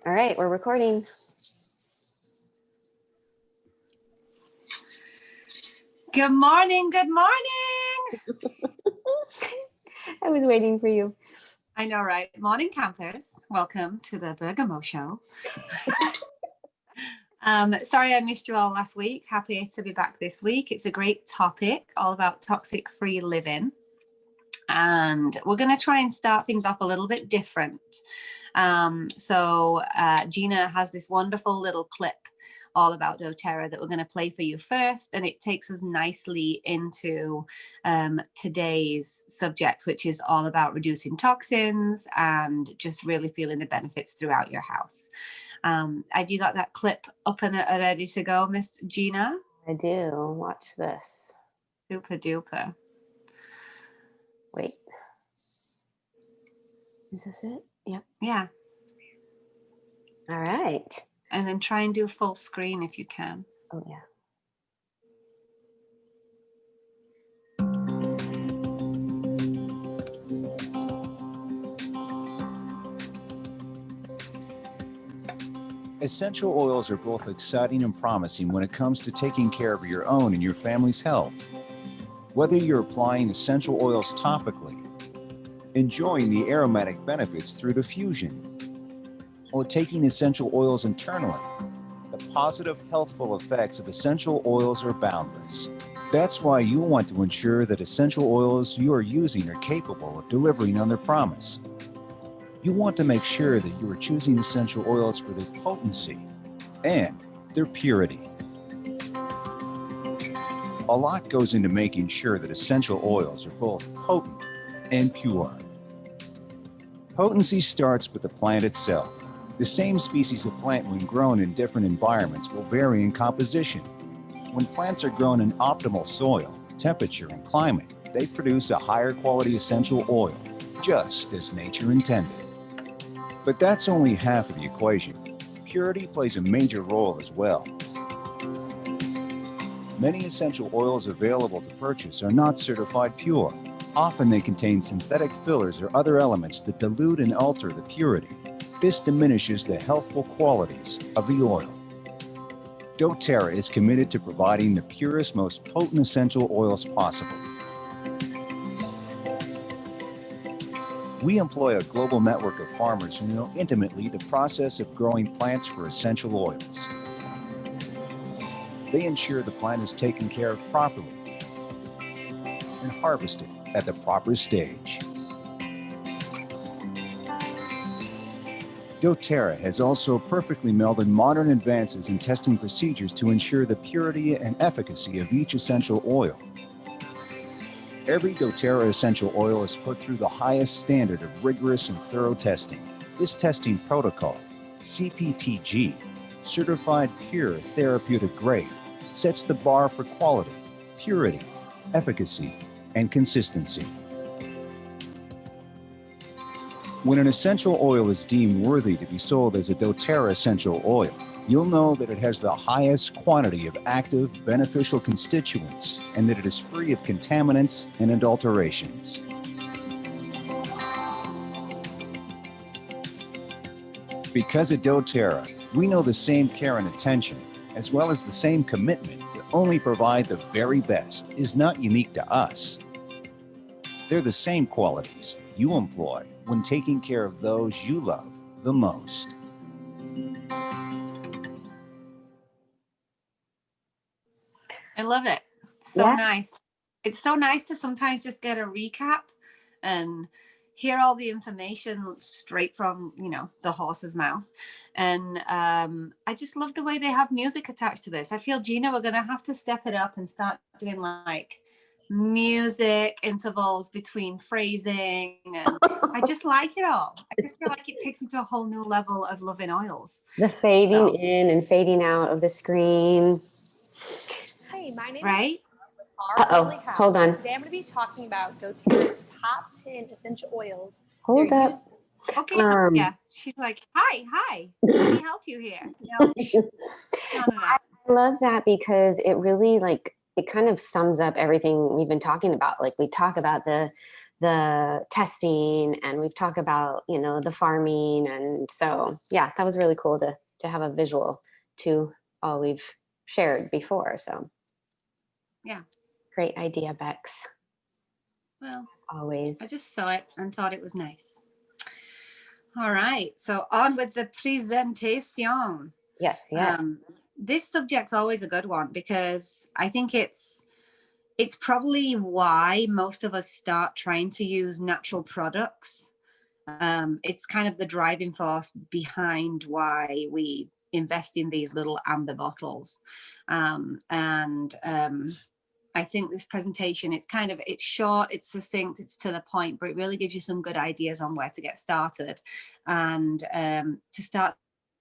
All right, we're recording. Good morning, good morning. I was waiting for you. I know, right? Morning, campers. Welcome to the Bergamo Show. Sorry I missed you all last week. Happy to be back this week. It's a great topic, all about toxic-free living. And we're going to try and start things off a little bit different. Gina has this wonderful little clip all about doTERRA that we're going to play for you first, and it takes us nicely into today's subject, which is all about reducing toxins and just really feeling the benefits throughout your house. Have you got that clip up and ready to go, Miss Gina? I do. Watch this. Super duper. Wait. Is this it? Yep. Yeah. All right. And then try and do full screen if you can. Oh, yeah. Essential oils are both exciting and promising when it comes to taking care of your own and your family's health. Whether you're applying essential oils topically, enjoying the aromatic benefits through diffusion, or taking essential oils internally, the positive healthful effects of essential oils are boundless. That's why you want to ensure that essential oils you are using are capable of delivering on their promise. You want to make sure that you are choosing essential oils for their potency and their purity. A lot goes into making sure that essential oils are both potent and pure. Potency starts with the plant itself. The same species of plant when grown in different environments will vary in composition. When plants are grown in optimal soil, temperature, and climate, they produce a higher quality essential oil, just as nature intended. But that's only half of the equation. Purity plays a major role as well. Many essential oils available to purchase are not certified pure. Often they contain synthetic fillers or other elements that dilute and alter the purity. This diminishes the healthful qualities of the oil. doTERRA is committed to providing the purest, most potent essential oils possible. We employ a global network of farmers who know intimately the process of growing plants for essential oils. They ensure the plant is taken care of properly and harvested at the proper stage. doTERRA has also perfectly melded modern advances in testing procedures to ensure the purity and efficacy of each essential oil. Every doTERRA essential oil is put through the highest standard of rigorous and thorough testing. This testing protocol, CPTG, Certified Pure Therapeutic Grade, sets the bar for quality, purity, efficacy, and consistency. When an essential oil is deemed worthy to be sold as a doTERRA essential oil, you'll know that it has the highest quantity of active, beneficial constituents and that it is free of contaminants and adulterations. Because at doTERRA, we know the same care and attention, as well as the same commitment to only provide the very best, is not unique to us. They're the same qualities you employ when taking care of those you love the most. I love it. So nice. It's so nice to sometimes just get a recap and hear all the information straight from, the horse's mouth. And I just love the way they have music attached to this. I feel, Gina, we're going to have to step it up and start doing like music intervals between phrasing, and I just like it all. I just feel like it takes me to a whole new level of loving oils. The fading in and fading out of the screen. Hey, my name is hold on. Today I'm going to be talking about doTERRA's top 10 essential oils. Hold up. Okay, yeah. She's like, hi. Let me help you here. I love that because it really it kind of sums up everything we've been talking about. Like we talk about the the testing, and we've talked about, you know, the farming. And so, yeah, that was really cool to have a visual to all we've shared before. So Yeah. great idea, Bex. Well, Always. I just saw it and thought it was nice. All right. So on with the presentation. Yes, yes. This subject's always a good one because I think it's probably why most of us start trying to use natural products. It's kind of the driving force behind why we invest in these little amber bottles. I think this presentation, it's short, it's succinct, it's to the point, but it really gives you some good ideas on where to get started and to start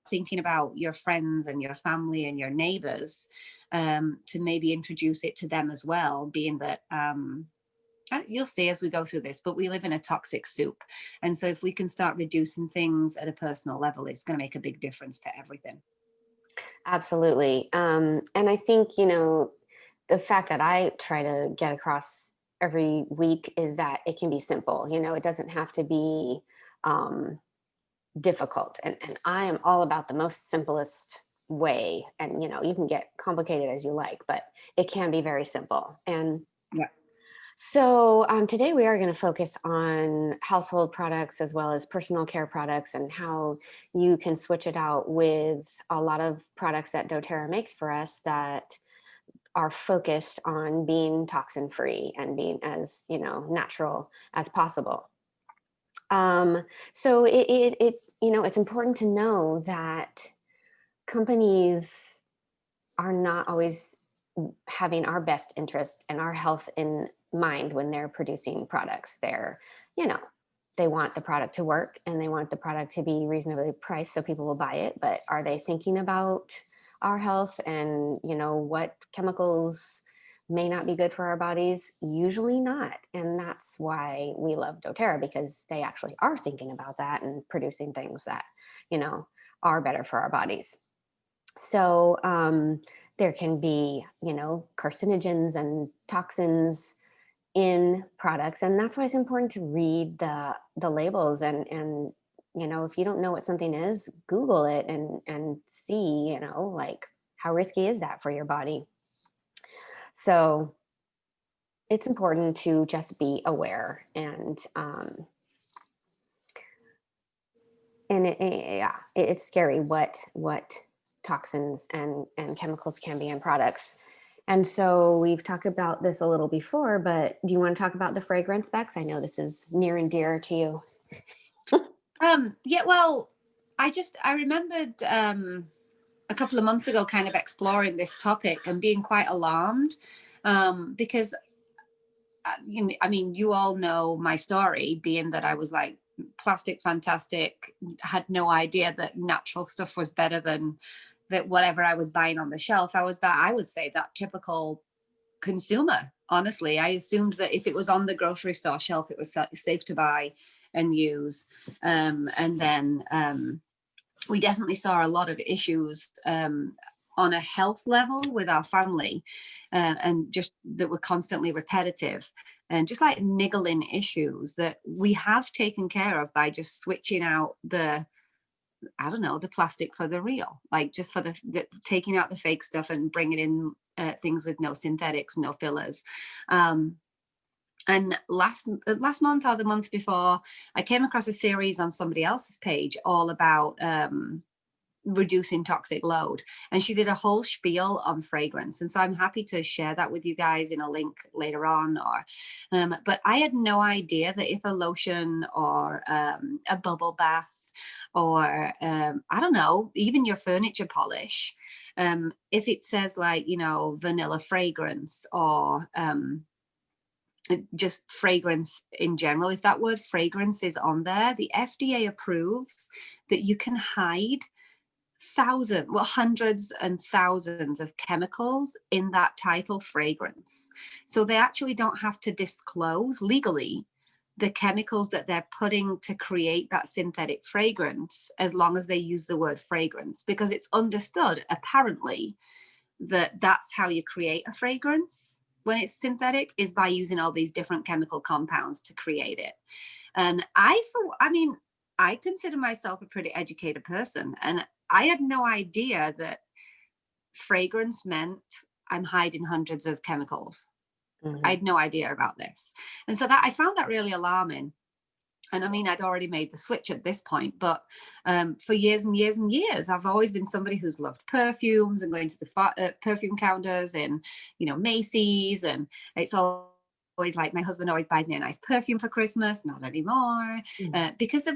thinking about your friends and your family and your neighbors, to maybe introduce it to them as well, being that you'll see as we go through this, but we live in a toxic soup. And so if we can start reducing things at a personal level, it's going to make a big difference to everything. Absolutely. And I think, you know, the fact that I try to get across every week is that it can be simple. You know, it doesn't have to be difficult. And I am all about the most simplest way. And, you know, you can get complicated as you like, but it can be very simple. And yeah. So today we are going to focus on household products as well as personal care products and how you can switch it out with a lot of products that doTERRA makes for us that are focused on being toxin free and being as, you know, natural as possible. So you know, it's important to know that companies are not always having our best interest and our health in mind when they're producing products. They're, you know, they want the product to work and they want the product to be reasonably priced so people will buy it. But are they thinking about our health and, you know, what chemicals may not be good for our bodies? Usually not. And that's why we love doTERRA, because they actually are thinking about that and producing things that, you know, are better for our bodies. So there can be, you know, carcinogens and toxins in products, and that's why it's important to read the labels. And you know, if you don't know what something is, Google it and see, you know, like how risky is that for your body. So it's important to just be aware and yeah, it's scary what toxins and chemicals can be in products. And so we've talked about this a little before, but do you want to talk about the fragrance, Bex? I know this is near and dear to you. Yeah, well, I remembered a couple of months ago kind of exploring this topic and being quite alarmed because you know, I mean, you all know my story, being that I was like plastic fantastic, had no idea that natural stuff was better than that whatever I was buying on the shelf. I would say that typical consumer. Honestly, I assumed that if it was on the grocery store shelf, it was safe to buy and use. And then we definitely saw a lot of issues on a health level with our family, and just that were constantly repetitive and just like niggling issues that we have taken care of by just switching out the plastic for the real, like just for the taking out the fake stuff and bringing in things with no synthetics, no fillers. And last month or the month before, I came across a series on somebody else's page all about reducing toxic load, and she did a whole spiel on fragrance, and so I'm happy to share that with you guys in a link later on. Or but I had no idea that if a lotion or a bubble bath or I don't know, even your furniture polish, if it says like, you know, vanilla fragrance or just fragrance in general, if that word fragrance is on there, the FDA approves that you can hide hundreds and thousands of chemicals in that title fragrance. So they actually don't have to disclose legally the chemicals that they're putting to create that synthetic fragrance, as long as they use the word fragrance, because it's understood apparently that that's how you create a fragrance. when it's synthetic is by using all these different chemical compounds to create it. And I consider myself a pretty educated person, and I had no idea that fragrance meant I'm hiding hundreds of chemicals. I had no idea about this. And so that I found that really alarming. And I mean, I'd already made the switch at this point, but for years and years and years, I've always been somebody who's loved perfumes and going to the perfume counters in, Macy's. And it's always like my husband always buys me a nice perfume for Christmas. Not anymore, because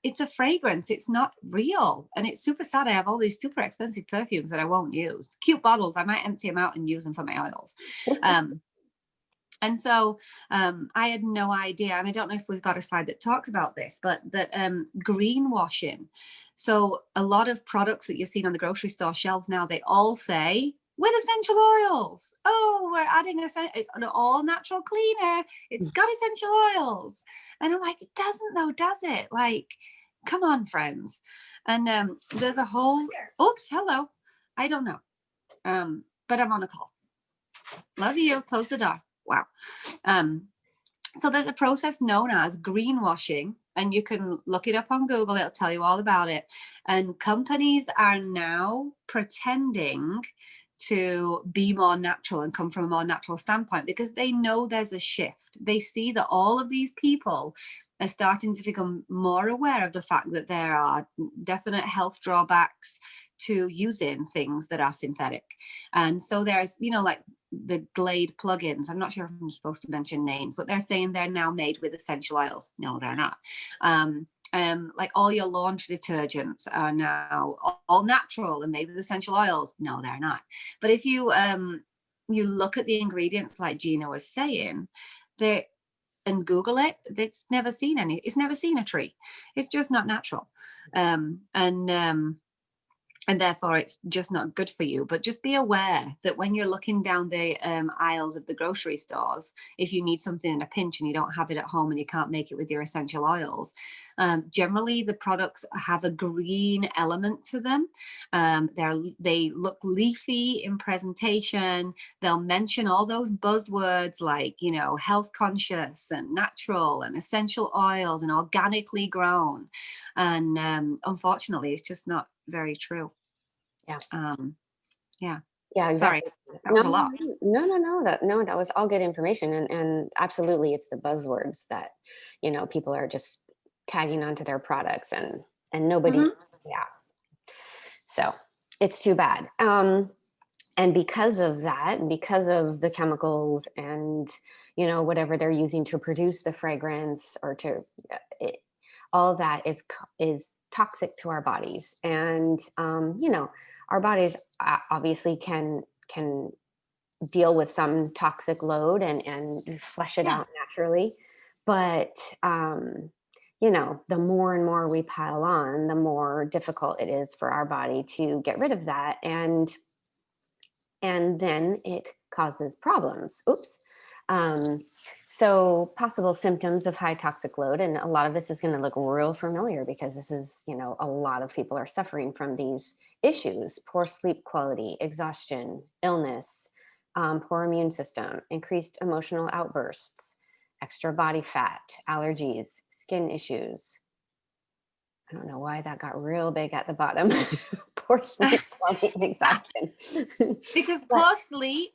it's a fragrance. It's not real. And it's super sad. I have all these super expensive perfumes that I won't use. Cute bottles. I might empty them out and use them for my oils. And so I had no idea, and I don't know if we've got a slide that talks about this, but that greenwashing. So a lot of products that you're seeing on the grocery store shelves now, they all say with essential oils. Oh, we're adding it's an all natural cleaner. It's got essential oils. And I'm like, it doesn't though, does it? Like, come on, friends. And there's a whole, oops, hello. I don't know. But I'm on a call. Love you. Close the door. Wow. So there's a process known as greenwashing, and you can look it up on Google. It'll tell you all about it. And companies are now pretending to be more natural and come from a more natural standpoint because they know there's a shift. They see that all of these people are starting to become more aware of the fact that there are definite health drawbacks to using things that are synthetic. And so there's, like the Glade plugins. I'm not sure if I'm supposed to mention names, but they're saying they're now made with essential oils. No, they're not. Like all your laundry detergents are now all natural and made with essential oils. No, they're not. But if you look at the ingredients, like Gina was saying, and Google it, it's never seen a tree. It's just not natural. And therefore it's just not good for you. But just be aware that when you're looking down the aisles of the grocery stores, if you need something in a pinch and you don't have it at home and you can't make it with your essential oils, generally the products have a green element to them. They look leafy in presentation. They'll mention all those buzzwords like, health conscious and natural and essential oils and organically grown. And unfortunately, it's just not very true. Yeah. Yeah, exactly. Sorry, that was a lot. No, that was all good information. And absolutely, it's the buzzwords that, people are just tagging onto their products and nobody, yeah. So it's too bad. And because of that, because of the chemicals and, whatever they're using to produce the fragrance or all of that is toxic to our bodies. And, our bodies obviously can deal with some toxic load and flush it out naturally. But, the more and more we pile on, the more difficult it is for our body to get rid of that. And then it causes problems. Oops. So possible symptoms of high toxic load, and a lot of this is going to look real familiar because this is, a lot of people are suffering from these issues: poor sleep quality, exhaustion, illness, poor immune system, increased emotional outbursts, extra body fat, allergies, skin issues. I don't know why that got real big at the bottom. Poor sleep quality and exhaustion. Because poor sleep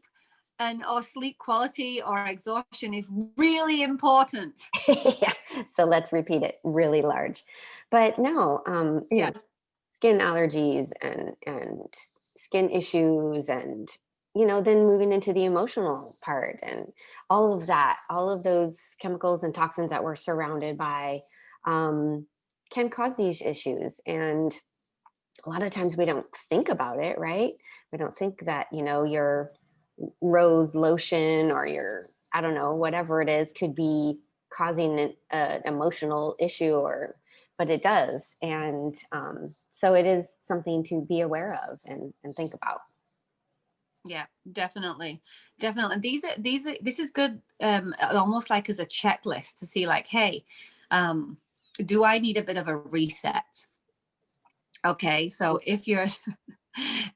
or sleep quality or exhaustion is really important. Yeah. So let's repeat it really large. But no, skin allergies and skin issues and, then moving into the emotional part and all of that, all of those chemicals and toxins that we're surrounded by can cause these issues. And a lot of times we don't think about it, right? We don't think that, your rose lotion or your, I don't know, whatever it is could be causing an emotional issue, but it does. And so it is something to be aware of and think about. Yeah, definitely. This is good, almost like as a checklist to see like, hey, do I need a bit of a reset? Okay, so if you're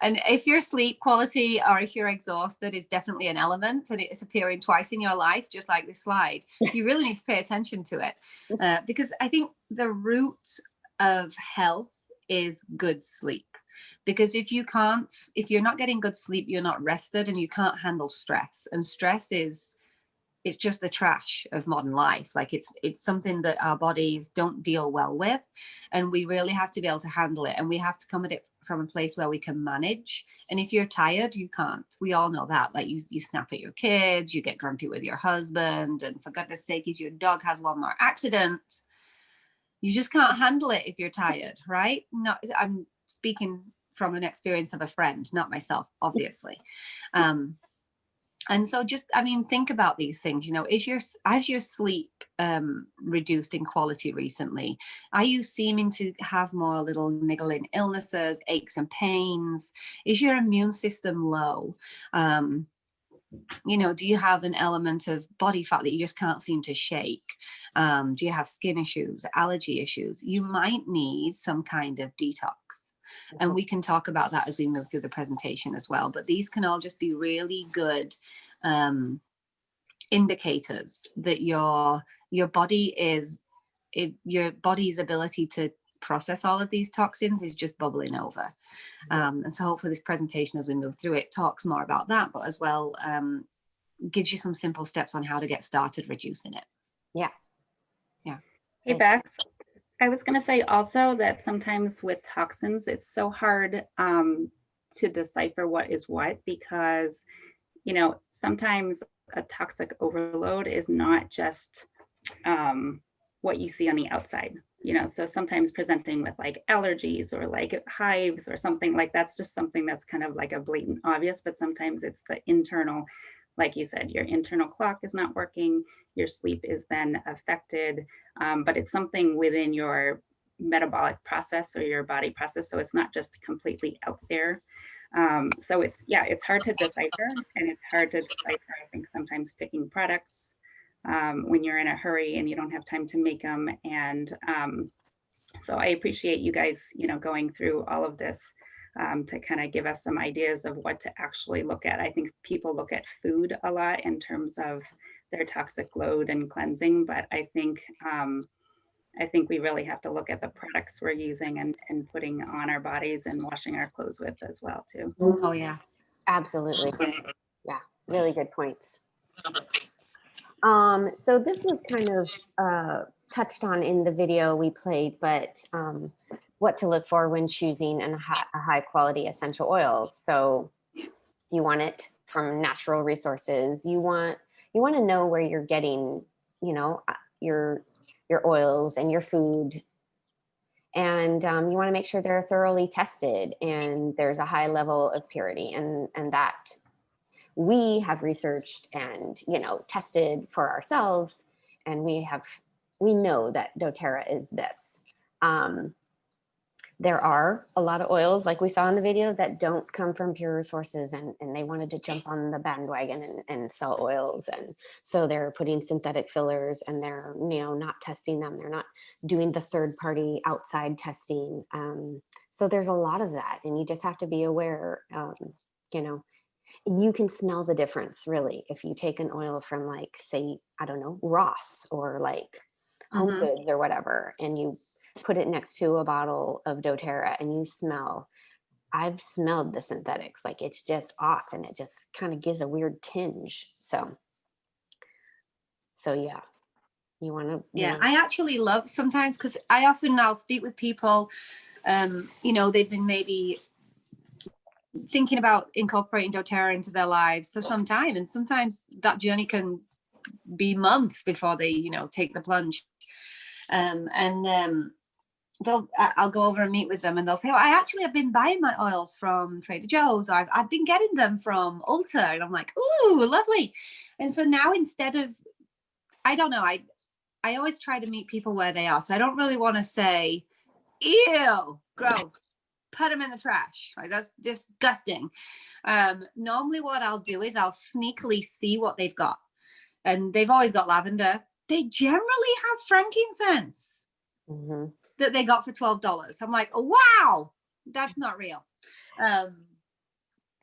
And if your sleep quality or if you're exhausted is definitely an element and it's appearing twice in your life, just like this slide, you really need to pay attention to it. Because I think the root of health is good sleep. Because if you're not getting good sleep, you're not rested and you can't handle stress. And stress it's just the trash of modern life. Like it's something that our bodies don't deal well with, and we really have to be able to handle it, and we have to come at it from a place where we can manage. And if you're tired, you can't. We all know that. Like you snap at your kids, you get grumpy with your husband, and for goodness sake, if your dog has one more accident, you just can't handle it if you're tired, right? I'm speaking from an experience of a friend, not myself, obviously. And so just, think about these things, as your sleep reduced in quality recently, are you seeming to have more little niggling illnesses, aches and pains? Is your immune system low? Do you have an element of body fat that you just can't seem to shake? Do you have skin issues, allergy issues? You might need some kind of detox. And we can talk about that as we move through the presentation as well. But these can all just be really good indicators that your body's ability to process all of these toxins is just bubbling over. And so hopefully this presentation, as we move through it, talks more about that, but as well gives you some simple steps on how to get started reducing it. Yeah. Hey, Bex. I was going to say also that sometimes with toxins, it's so hard to decipher what is what, because, sometimes a toxic overload is not just what you see on the outside, so sometimes presenting with like allergies or like hives or something like that's just something that's kind of like a blatant obvious, but sometimes it's the internal, like you said, your internal clock is not working, your sleep is then affected, but it's something within your metabolic process or your body process. So it's not just completely out there. So it's hard to decipher, and it's hard to decipher, I think, sometimes picking products when you're in a hurry and you don't have time to make them. And so I appreciate you guys, going through all of this to kind of give us some ideas of what to actually look at. I think people look at food a lot in terms of their toxic load and cleansing, but I think we really have to look at the products we're using and putting on our bodies and washing our clothes with as well too. Oh yeah, Absolutely. Yeah, really good points. So this was kind of touched on in the video we played, but what to look for when choosing a high quality essential oil. So you want it from natural resources. You want to know where you're getting, your oils and your food. And you want to make sure they're thoroughly tested and there's a high level of purity, and that we have researched and tested for ourselves, and we know that doTERRA is this. There are a lot of oils, like we saw in the video, that don't come from pure sources, and they wanted to jump on the bandwagon and sell oils, and so they're putting synthetic fillers, and they're not testing them. They're not doing the third-party outside testing. So there's a lot of that, and you just have to be aware. You can smell the difference, really, if you take an oil from, like, say, I don't know, Ross or like Home Goods or whatever, and you put it next to a bottle of doTERRA and you smell. I've smelled the synthetics, like it's just off, and it just kind of gives a weird tinge. So yeah, you want to. Yeah, I actually love sometimes, because I'll speak with people, they've been maybe thinking about incorporating doTERRA into their lives for some time, and sometimes that journey can be months before they take the plunge. I'll go over and meet with them, and they'll say, I actually have been buying my oils from Trader Joe's, or I've been getting them from Ulta. And I'm like, ooh, lovely. And so now, instead of, I don't know, I always try to meet people where they are. So I don't really want to say, ew, gross, put them in the trash. Like, that's disgusting. Normally what I'll do is I'll sneakily see what they've got. And they've always got lavender. They generally have frankincense. That they got for $12. I'm like, oh, wow, that's not real.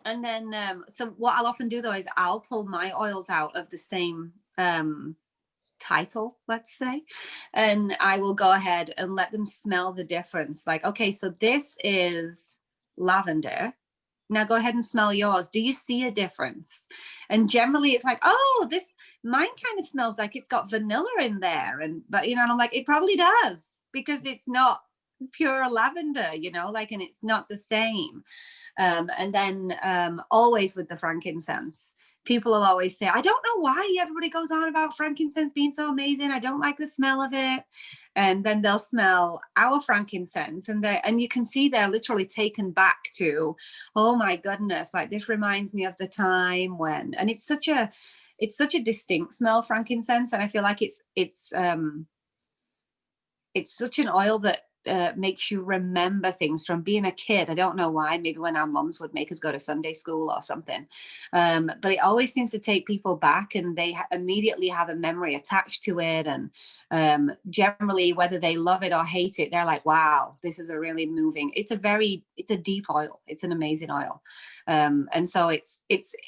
And then so what I'll often do though is I'll pull my oils out of the same title, let's say, and I will go ahead and let them smell the difference. Like, okay, so this is lavender. Now go ahead and smell yours. Do you see a difference? And generally it's like, oh, this mine kind of smells like it's got vanilla in there. And but you know, and I'm like, it probably does, because it's not pure lavender, you know, like, and it's not the same. And then always with the frankincense, people will always say, I don't know why everybody goes on about frankincense being so amazing. I don't like the smell of it. And then they'll smell our frankincense, and you can see they're literally taken back to, oh my goodness, like this reminds me of the time when, and it's such a distinct smell, frankincense. And I feel like it's such an oil that makes you remember things from being a kid. I don't know why, maybe when our moms would make us go to Sunday school or something. But it always seems to take people back, and they immediately have a memory attached to it. And generally, whether they love it or hate it, they're like, wow, this is a really moving, it's a deep oil. It's an amazing oil. And so it's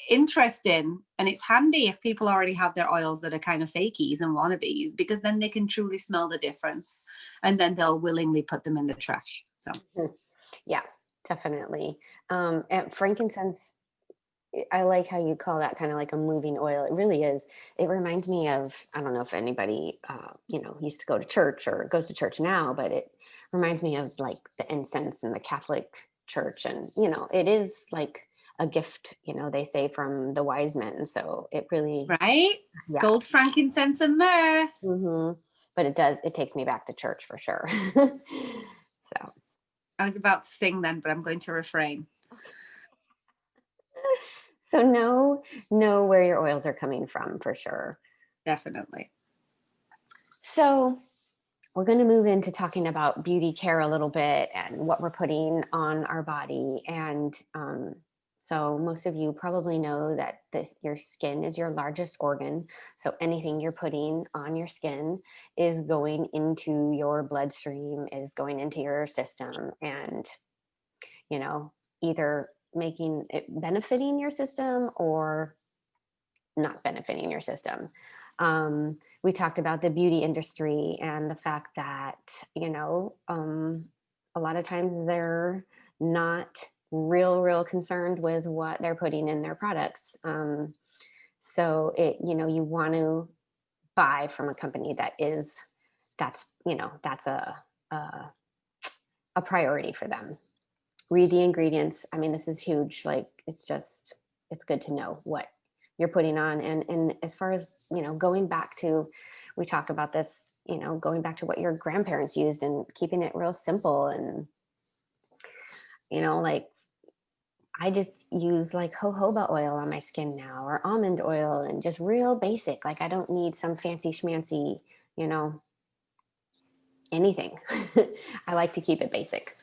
interesting, and it's handy if people already have their oils that are kind of fakies and wannabes, because then they can truly smell the difference, and then they'll willingly put them in the trash. So yeah, definitely. And frankincense, I like how you call that kind of like a moving oil. It really is. It reminds me of, I don't know if anybody, used to go to church or goes to church now, but it reminds me of like the incense in the Catholic church. And, it is like a gift, they say, from the wise men. So it really, right. Yeah. Gold, frankincense, and myrrh. Mm-hmm. But it takes me back to church for sure. So I was about to sing then, but I'm going to refrain. So know where your oils are coming from for sure. Definitely. So we're going to move into talking about beauty care a little bit and what we're putting on our body. And so most of you probably know that your skin is your largest organ. So anything you're putting on your skin is going into your bloodstream, is going into your system, and, either making it benefiting your system or not benefiting your system. We talked about the beauty industry and the fact that, a lot of times they're not real concerned with what they're putting in their products. So you want to buy from a company that's a priority for them. Read the ingredients. I mean, this is huge. Like, it's good to know what you're putting on. And as far as, going back to, we talk about this, going back to what your grandparents used and keeping it real simple. And, like, I just use like jojoba oil on my skin now, or almond oil, and just real basic. Like, I don't need some fancy schmancy, anything. I like to keep it basic.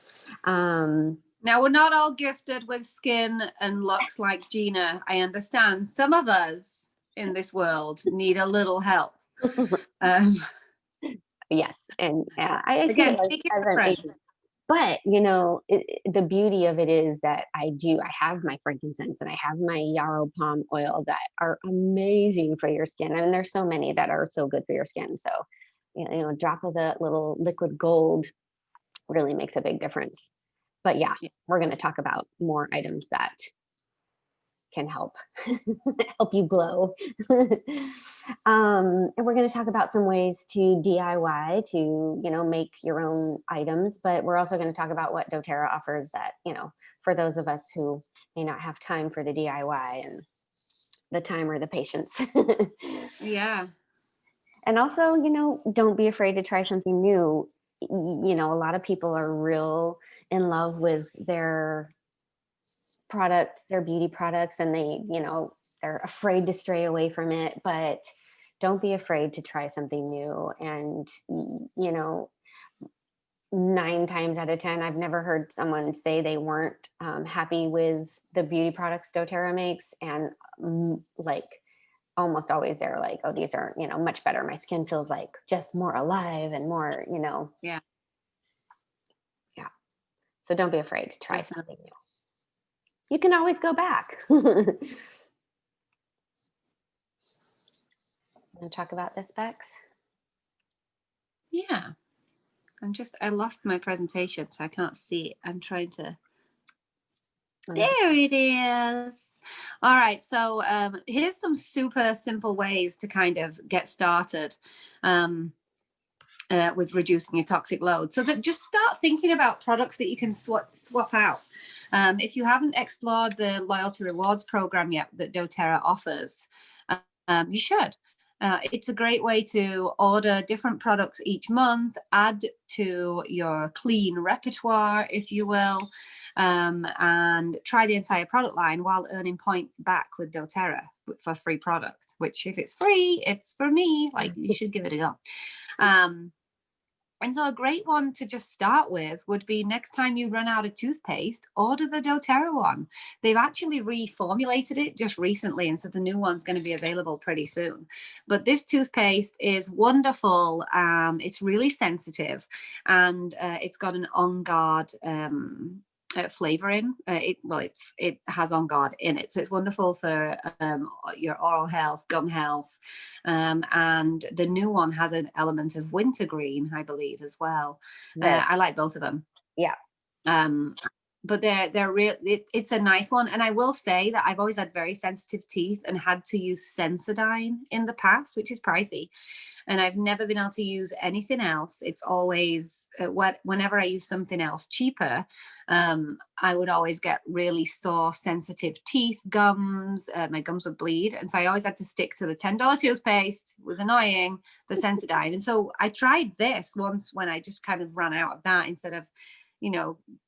Now, we're not all gifted with skin and looks like Gina. I understand. Some of us in this world need a little help. Yes. And I see again, it as an agent. But, the beauty of it is that I have my frankincense and I have my yarrow palm oil that are amazing for your skin. And there's so many that are so good for your skin. So, a drop of the little liquid gold really makes a big difference. But yeah, we're going to talk about more items that can help you glow. And we're going to talk about some ways to DIY to, make your own items. But we're also going to talk about what doTERRA offers that, for those of us who may not have time for the DIY and the time or the patience. Yeah. And also, don't be afraid to try something new. A lot of people are real in love with their products, their beauty products, and they're afraid to stray away from it. But don't be afraid to try something new. And 9 times out of 10, I've never heard someone say they weren't happy with the beauty products doTERRA makes. And like, almost always they're like, oh, these are, much better. My skin feels like just more alive and more, Yeah. So don't be afraid to try something new. you can always go back. Want to talk about this, Bex? Yeah. I lost my presentation, so I can't see it. I'm trying to, there it is. All right, so here's some super simple ways to kind of get started with reducing your toxic load. So that just start thinking about products that you can swap out. If you haven't explored the loyalty rewards program yet that doTERRA offers, you should. It's a great way to order different products each month, add to your clean repertoire, if you will, and try the entire product line while earning points back with doTERRA for free product, which if it's free, it's for me, like you should give it a go. And so a great one to just start with would be next time you run out of toothpaste, order the doTERRA one. They've actually reformulated it just recently, and so the new one's going to be available pretty soon. But this toothpaste is wonderful. It's really sensitive, and it's got an On Guard flavoring. It has On Guard in it, so it's wonderful for your oral health, gum health, and the new one has an element of wintergreen, I believe, as well. Right. I like both of them. Yeah. But they're real. It's a nice one, and I will say that I've always had very sensitive teeth and had to use Sensodyne in the past, which is pricey. And I've never been able to use anything else. It's always whenever I use something else cheaper, I would always get really sore, sensitive teeth, gums. My gums would bleed. And so I always had to stick to the $10 toothpaste. It was annoying, the Sensodyne. And so I tried this once when I just kind of ran out of that instead of,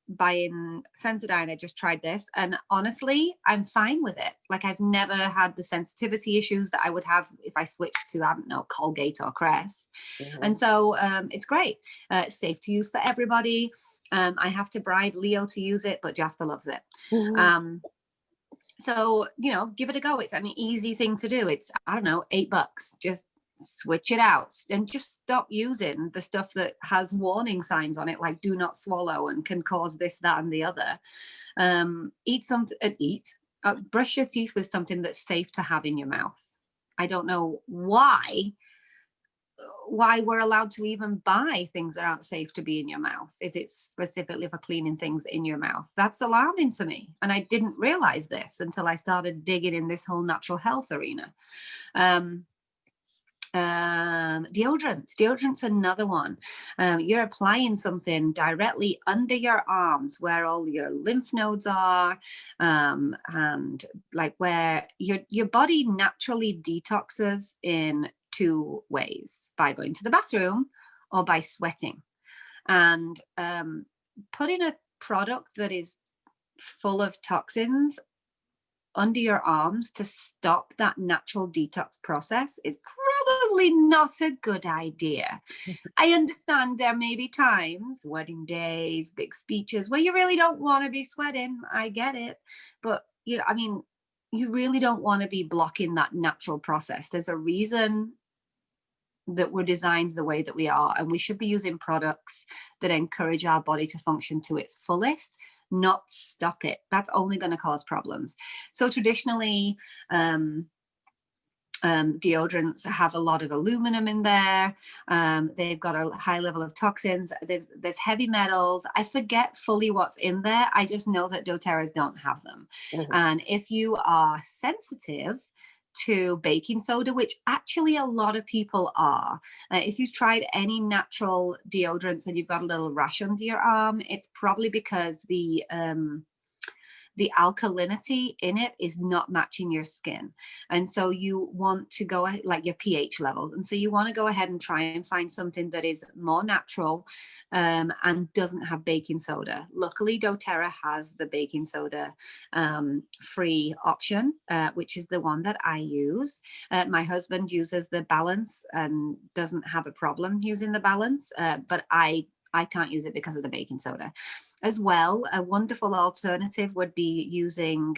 buying Sensodyne. I just tried this, and honestly, I'm fine with it. Like, I've never had the sensitivity issues that I would have if I switched to, I don't know, Colgate or Crest. Mm-hmm. And so it's great. It's safe to use for everybody. I have to bribe Leo to use it, but Jasper loves it. Mm-hmm. So, give it a go. It's an easy thing to do. It's, I don't know, $8. Just switch it out and just stop using the stuff that has warning signs on it, like do not swallow and can cause this, that, and the other. Brush your teeth with something that's safe to have in your mouth. I don't know why we're allowed to even buy things that aren't safe to be in your mouth if it's specifically for cleaning things in your mouth. That's alarming to me, and I didn't realize this until I started digging in this whole natural health arena. Deodorant's another one. You're applying something directly under your arms where all your lymph nodes are, and like where your body naturally detoxes in two ways: by going to the bathroom or by sweating. And putting a product that is full of toxins under your arms to stop that natural detox process is probably not a good idea. I understand there may be times, wedding days, big speeches, where you really don't want to be sweating. I get it. But, you really don't want to be blocking that natural process. There's a reason that we're designed the way that we are, and we should be using products that encourage our body to function to its fullest, not stop it. That's only going to cause problems. So traditionally, deodorants have a lot of aluminum in there. They've got a high level of toxins. There's heavy metals. I forget fully what's in there. I just know that doTERRAs don't have them. Mm-hmm. And if you are sensitive to baking soda, which actually a lot of people are, if you've tried any natural deodorants and you've got a little rash under your arm, it's probably because the alkalinity in it is not matching your skin. And so you want to go ahead, like your pH level. And so you want to go ahead and try and find something that is more natural and doesn't have baking soda. Luckily, doTERRA has the baking soda free option, which is the one that I use. My husband uses the Balance and doesn't have a problem using the Balance, but I can't use it because of the baking soda. As well, a wonderful alternative would be using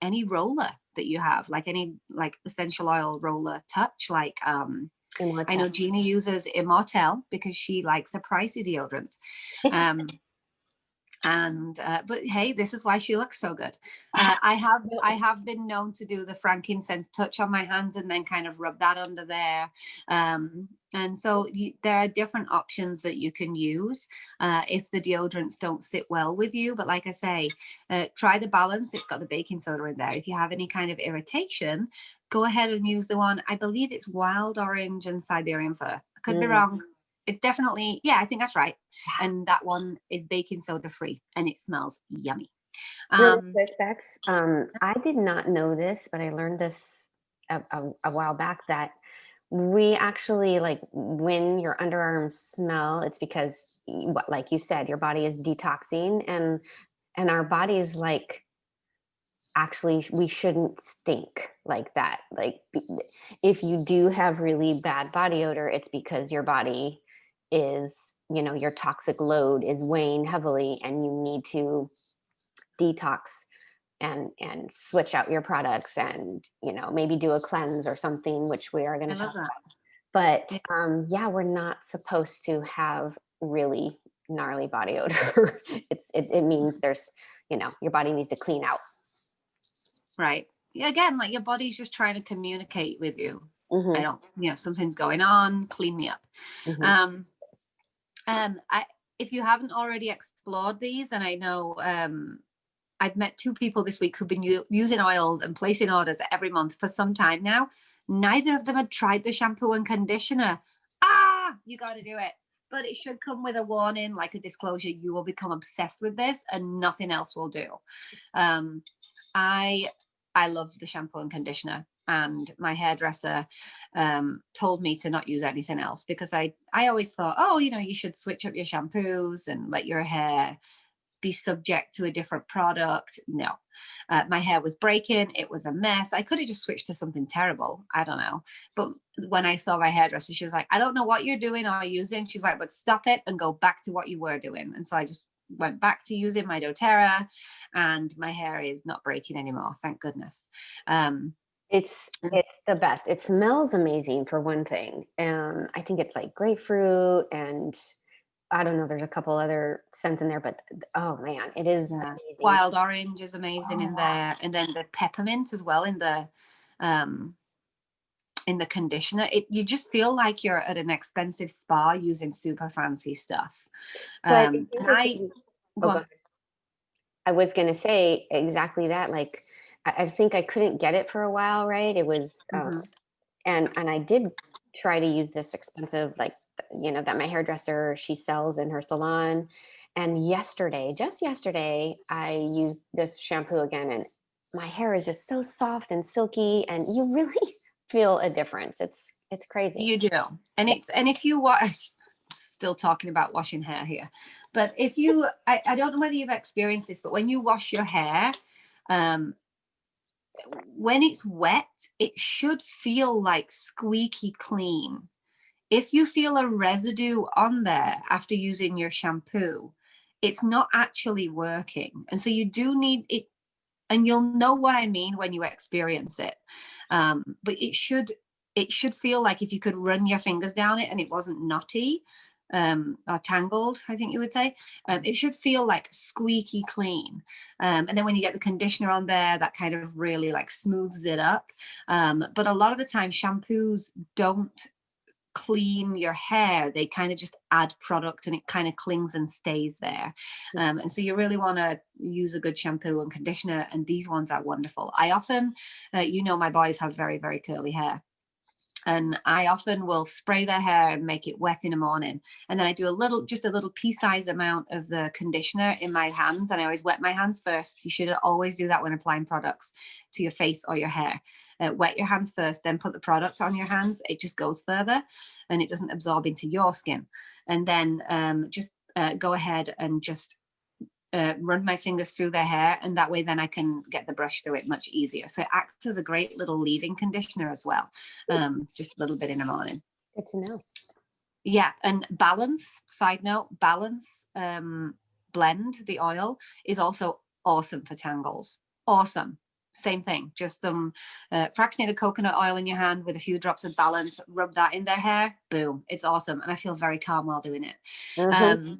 any roller that you have, like any essential oil roller touch, like I know Gina uses Immortelle because she likes a pricey deodorant. And but hey, this is why she looks so good. I have been known to do the frankincense touch on my hands and then kind of rub that under there. And so there are different options that you can use if the deodorants don't sit well with you. But like I say, try the balance. It's got the baking soda in there. If you have any kind of irritation, go ahead and use the one. I believe it's wild orange and Siberian fir. I could be wrong. It's definitely, yeah, I think that's right. And that one is baking soda free and it smells yummy. Really quick, Bex, I did not know this, but I learned this a while back, that we actually, like, when your underarms smell, it's because, like you said, your body is detoxing, and our bodies, like, actually, we shouldn't stink like that. Like, if you do have really bad body odor, it's because your body is, your toxic load is weighing heavily, and you need to detox and switch out your products, and maybe do a cleanse or something, which we are going to talk about. But yeah, we're not supposed to have really gnarly body odor. It means there's, your body needs to clean out. Right. Again, like, your body's just trying to communicate with you. I don't, something's going on, clean me up. If you haven't already explored these, and I know I've met 2 people this week who've been using oils and placing orders every month for some time now. Neither of them had tried the shampoo and conditioner. You got to do it. But it should come with a warning, like a disclosure. You will become obsessed with this and nothing else will do. I love the shampoo and conditioner, and my hairdresser told me to not use anything else, because I always thought, you should switch up your shampoos and let your hair be subject to a different product. No, my hair was breaking. It was a mess. I could have just switched to something terrible. I don't know. But when I saw my hairdresser, she was like, I don't know what you're doing or using. She's like, but stop it and go back to what you were doing. And so I just went back to using my doTERRA, and my hair is not breaking anymore. Thank goodness. It's the best. It smells amazing, for one thing. I think it's like grapefruit, and I don't know, there's a couple other scents in there, but oh man, it is amazing. Wild orange is amazing in there, and then the peppermint as well in the conditioner. You just feel like you're at an expensive spa using super fancy stuff. But I was going to say exactly that. Like, I think I couldn't get it for a while, right? It was, and I did try to use this expensive, like, that my hairdresser, she sells in her salon. And just yesterday, I used this shampoo again, and my hair is just so soft and silky, and you really feel a difference. It's crazy. You do. And if you still talking about washing hair here, but if you, I don't know whether you've experienced this, but when you wash your hair, when it's wet, it should feel like squeaky clean. If you feel a residue on there after using your shampoo, it's not actually working. And so you do need it, and you'll know what I mean when you experience it. But it should feel like if you could run your fingers down it and it wasn't knotty or tangled, I think you would say, it should feel like squeaky clean. And then when you get the conditioner on there, that kind of really like smooths it up. But a lot of the time shampoos don't clean your hair. They kind of just add product, and it kind of clings and stays there. And so you really want to use a good shampoo and conditioner, and these ones are wonderful. I often, my boys have very, very curly hair, and I often will spray their hair and make it wet in the morning, and then I do just a little pea-sized amount of the conditioner in my hands, and I always wet my hands first. You should always do that when applying products to your face or your hair. Wet your hands first, then put the product on your hands. It just goes further and it doesn't absorb into your skin. And then just go ahead and just run my fingers through their hair, and that way then I can get the brush through it much easier. So it acts as a great little leave-in conditioner as well, just a little bit in the morning. Good to know. Yeah, and Balance, side note, Balance blend, the oil, is also awesome for tangles. Awesome. Same thing, just some fractionated coconut oil in your hand with a few drops of Balance, rub that in their hair, boom, it's awesome. And I feel very calm while doing it. And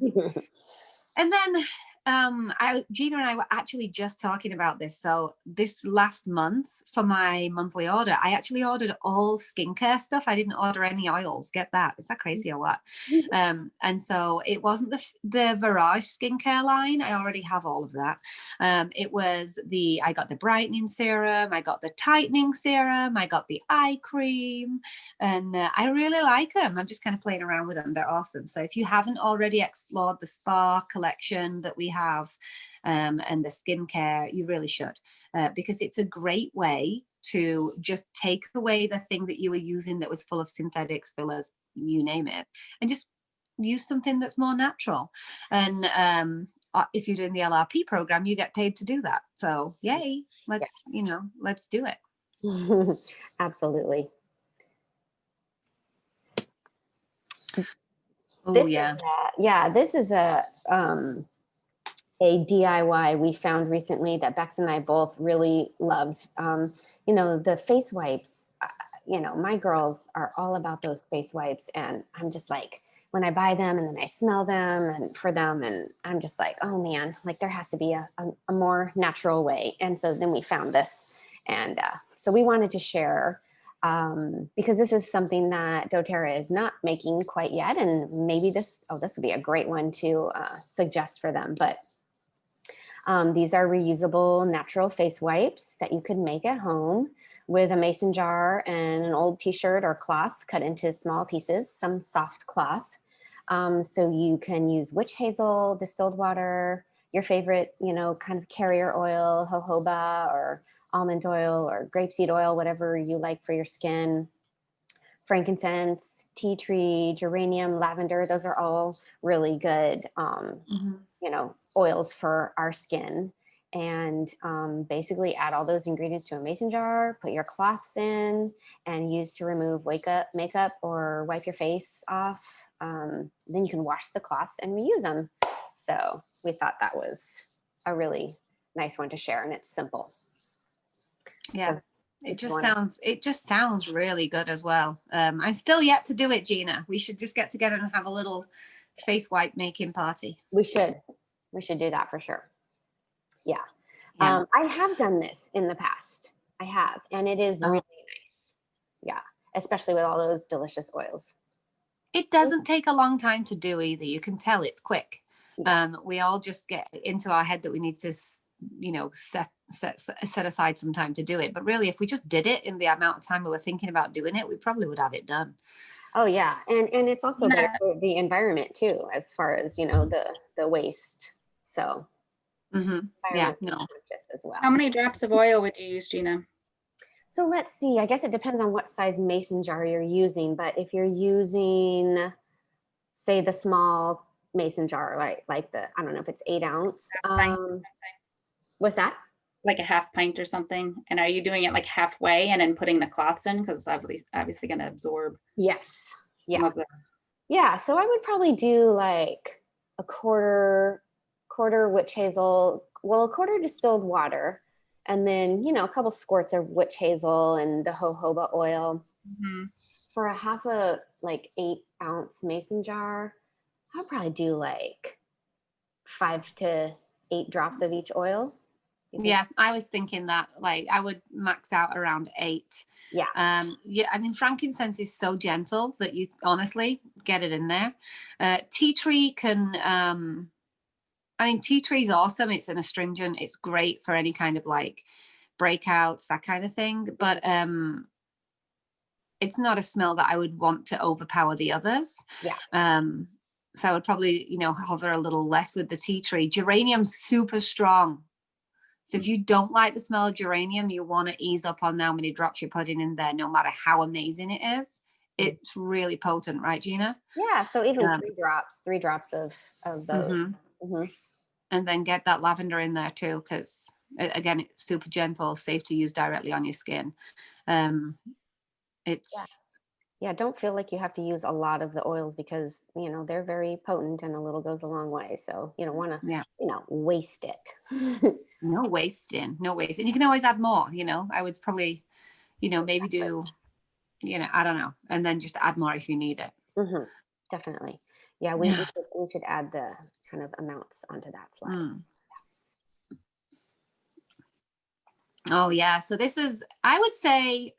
then Gina and I were actually just talking about this. So this last month for my monthly order, I actually ordered all skincare stuff. I didn't order any oils. Get that? Is that crazy or what? And so it wasn't the Virage skincare line. I already have all of that. I got the brightening serum, I got the tightening serum, I got the eye cream, and I really like them. I'm just kind of playing around with them. They're awesome. So if you haven't already explored the spa collection that we have and the skincare, you really should, because it's a great way to just take away the thing that you were using that was full of synthetics, fillers, you name it, and just use something that's more natural. And if you're doing the LRP program, you get paid to do that. So yay, let's do it. Absolutely. Oh yeah. This is a DIY we found recently that Bex and I both really loved. The face wipes, my girls are all about those face wipes, and I'm just like, when I buy them and then I smell them and for them, and I'm just like, oh man, like there has to be a more natural way. And so then we found this, and so we wanted to share because this is something that doTERRA is not making quite yet, and maybe this would be a great one to suggest for them. But these are reusable natural face wipes that you could make at home with a mason jar and an old t-shirt or cloth cut into small pieces, some soft cloth. So you can use witch hazel, distilled water, your favorite, kind of carrier oil, jojoba or almond oil or grapeseed oil, whatever you like for your skin, frankincense, tea tree, geranium, lavender. Those are all really good, oils for our skin. And basically add all those ingredients to a mason jar, put your cloths in, and use to remove makeup or wipe your face off. Then you can wash the cloths and reuse them. So we thought that was a really nice one to share, and it's simple. Yeah. So it just sounds really good as well. I'm still yet to do it, Gina. We should just get together and have a little face wipe making party. We should do that for sure. Yeah. I have done this in the past. I have, and it is really nice. Yeah. Especially with all those delicious oils. It doesn't take a long time to do either. You can tell it's quick. We all just get into our head that we need to, set aside some time to do it. But really, if we just did it in the amount of time we were thinking about doing it, we probably would have it done. Oh yeah, and it's also better for the environment too, as far as the waste. So yeah, no. As well. How many drops of oil would you use, Gina? So let's see. I guess it depends on what size mason jar you're using. But if you're using, say, the small mason jar, like the, I don't know if it's 8 ounce. What's that? Like a half pint or something. And are you doing it like halfway and then putting the cloths in? Because obviously going to absorb. Yes. Yeah. Yeah. So I would probably do like a quarter witch hazel, a quarter distilled water, and then, a couple squirts of witch hazel and the jojoba oil. For a half a 8 ounce mason jar, I'll probably do like 5 to 8 drops of each oil. Yeah, I was thinking that I would max out around 8. Yeah. I mean, frankincense is so gentle that you honestly get it in there. Tea tree can, tea tree is awesome. It's an astringent. It's great for any kind of breakouts, that kind of thing. But it's not a smell that I would want to overpower the others. Yeah. So I would probably, hover a little less with the tea tree. Geranium's super strong. So if you don't like the smell of geranium, you want to ease up on how many drops you're putting in there, no matter how amazing it is. It's really potent, right, Gina? Yeah. So even 3 drops of those. And then get that lavender in there too, because again, it's super gentle, safe to use directly on your skin. Don't feel like you have to use a lot of the oils because, they're very potent and a little goes a long way. So you don't want to, waste it. No wasting. And you can always add more, I would probably, maybe do, I don't know. And then just add more if you need it. Definitely. Yeah, we should add the kind of amounts onto that slide. Mm. Oh yeah. So this is, I would say,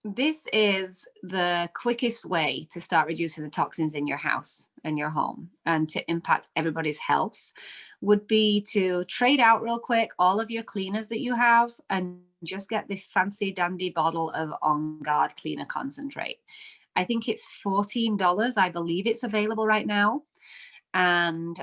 this is the quickest way to start reducing the toxins in your house and your home and to impact everybody's health would be to trade out real quick all of your cleaners that you have and just get this fancy dandy bottle of On Guard cleaner concentrate. I think it's $14. I believe it's available right now. And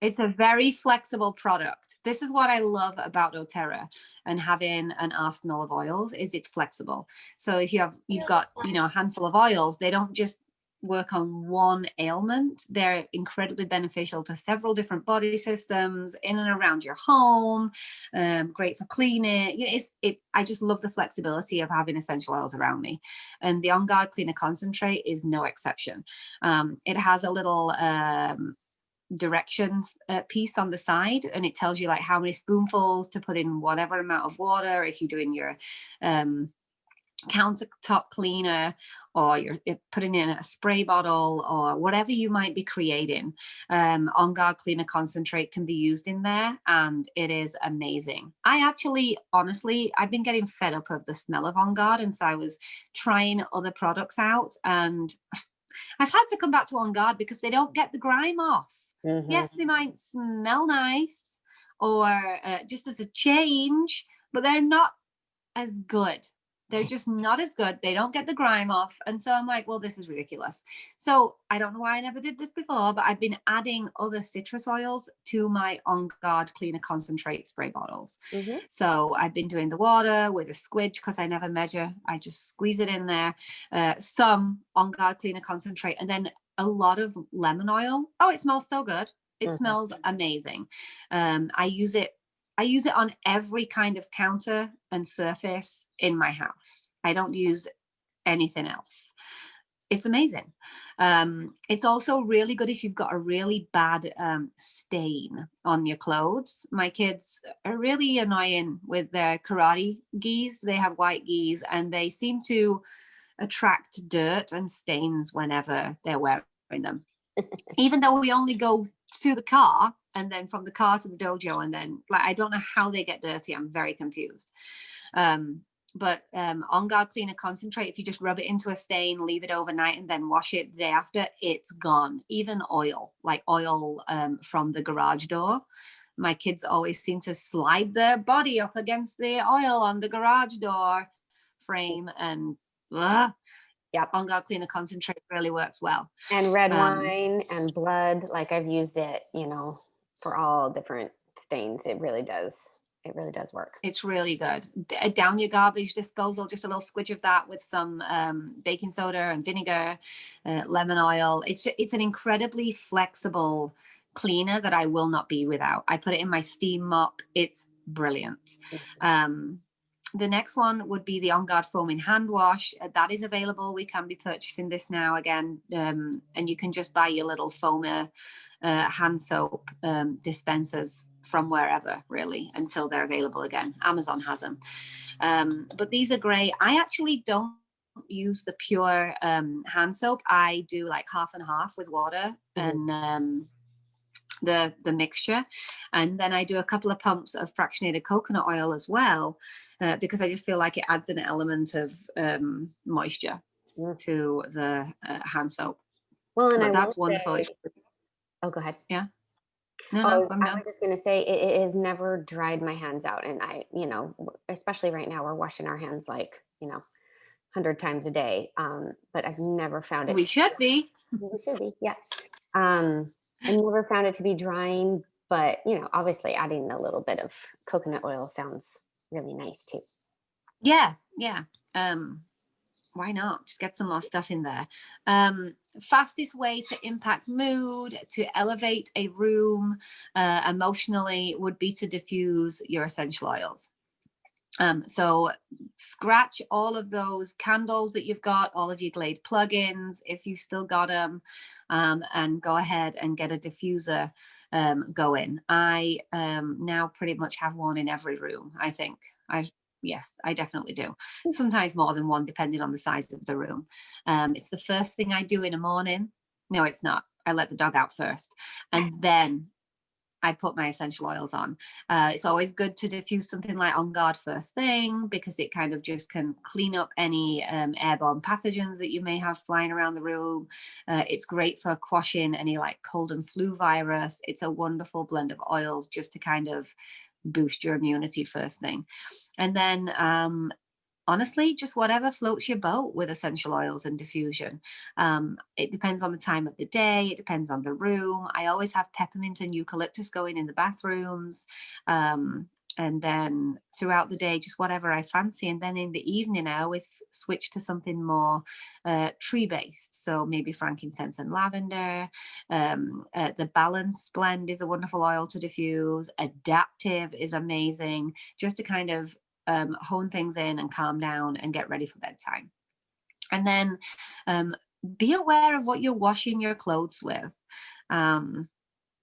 it's a very flexible product. This is what I love about doTERRA and having an arsenal of oils is it's flexible. So if you've got, a handful of oils, they don't just work on one ailment. They're incredibly beneficial to several different body systems in and around your home. Great for cleaning. I just love the flexibility of having essential oils around me. And the On Guard Cleaner Concentrate is no exception. It has a little directions piece on the side, and it tells you like how many spoonfuls to put in whatever amount of water if you're doing your countertop cleaner, or you're putting in a spray bottle, or whatever you might be creating. On Guard Cleaner Concentrate can be used in there, and it is amazing. Honestly, I've been getting fed up of the smell of On Guard, and so I was trying other products out, and I've had to come back to On Guard because they don't get the grime off. Mm-hmm. Yes, they might smell nice or just as a change, but they're not as good. They're just not as good. They don't get the grime off. And so I'm like, well, this is ridiculous. So I don't know why I never did this before, but I've been adding other citrus oils to my On Guard Cleaner Concentrate spray bottles. Mm-hmm. So I've been doing the water with a squidge because I never measure. I just squeeze it in there. Some On Guard Cleaner Concentrate, and then a lot of lemon oil. Oh, it smells so good. It smells amazing. I use it on every kind of counter and surface in my house. I don't use anything else. It's amazing. It's also really good if you've got a really bad stain on your clothes. My kids are really annoying with their karate gis. They have white gis, and they seem to attract dirt and stains whenever they're wearing them. Even though we only go to the car and then from the car to the dojo, and then I don't know how they get dirty. I'm very confused. But On Guard Cleaner Concentrate, if you just rub it into a stain, leave it overnight, and then wash it the day after, it's gone. Even oil, like oil from the garage door. My kids always seem to slide their body up against the oil on the garage door frame, and On Guard Cleaner Concentrate really works well. And red wine and blood, like I've used it, for all different stains. It really does work. It's really good. Down your garbage disposal, just a little squidge of that with some baking soda and vinegar, lemon oil. It's an incredibly flexible cleaner that I will not be without. I put it in my steam mop. It's brilliant. The next one would be the On Guard foaming hand wash. That is available. We can be purchasing this now again, and you can just buy your little foamer hand soap dispensers from wherever, really, until they're available again. Amazon has them. But these are great. I actually don't use the pure hand soap. I do like half and half with water and the mixture, and then I do a couple of pumps of fractionated coconut oil as well, because I just feel like it adds an element of moisture to the hand soap. Well, and that's wonderful. Oh, go ahead. Yeah. I was just going to say it has never dried my hands out, and I, especially right now, we're washing our hands 100 times a day. But I've never found it. We should be. We should be. Yeah. I never found it to be drying, but obviously adding a little bit of coconut oil sounds really nice too. Yeah. Why not? Just get some more stuff in there. Fastest way to impact mood, to elevate a room emotionally, would be to diffuse your essential oils. So scratch all of those candles that you've got, all of your Glade plugins, if you've still got them, and go ahead and get a diffuser going. I now pretty much have one in every room, I think. Yes, I definitely do. Sometimes more than one, depending on the size of the room. It's the first thing I do in the morning. No, it's not. I let the dog out first, and then I put my essential oils on. It's always good to diffuse something like On Guard first thing, because it kind of just can clean up any airborne pathogens that you may have flying around the room. It's great for quashing any like cold and flu virus. It's a wonderful blend of oils just to kind of boost your immunity first thing. And then honestly, just whatever floats your boat with essential oils and diffusion. It depends on the time of the day. It depends on the room. I always have peppermint and eucalyptus going in the bathrooms. And then throughout the day, just whatever I fancy. And then in the evening, I always switch to something more tree-based. So maybe frankincense and lavender. The Balance blend is a wonderful oil to diffuse. Adaptive is amazing, just to kind of hone things in and calm down and get ready for bedtime. And then be aware of what you're washing your clothes with,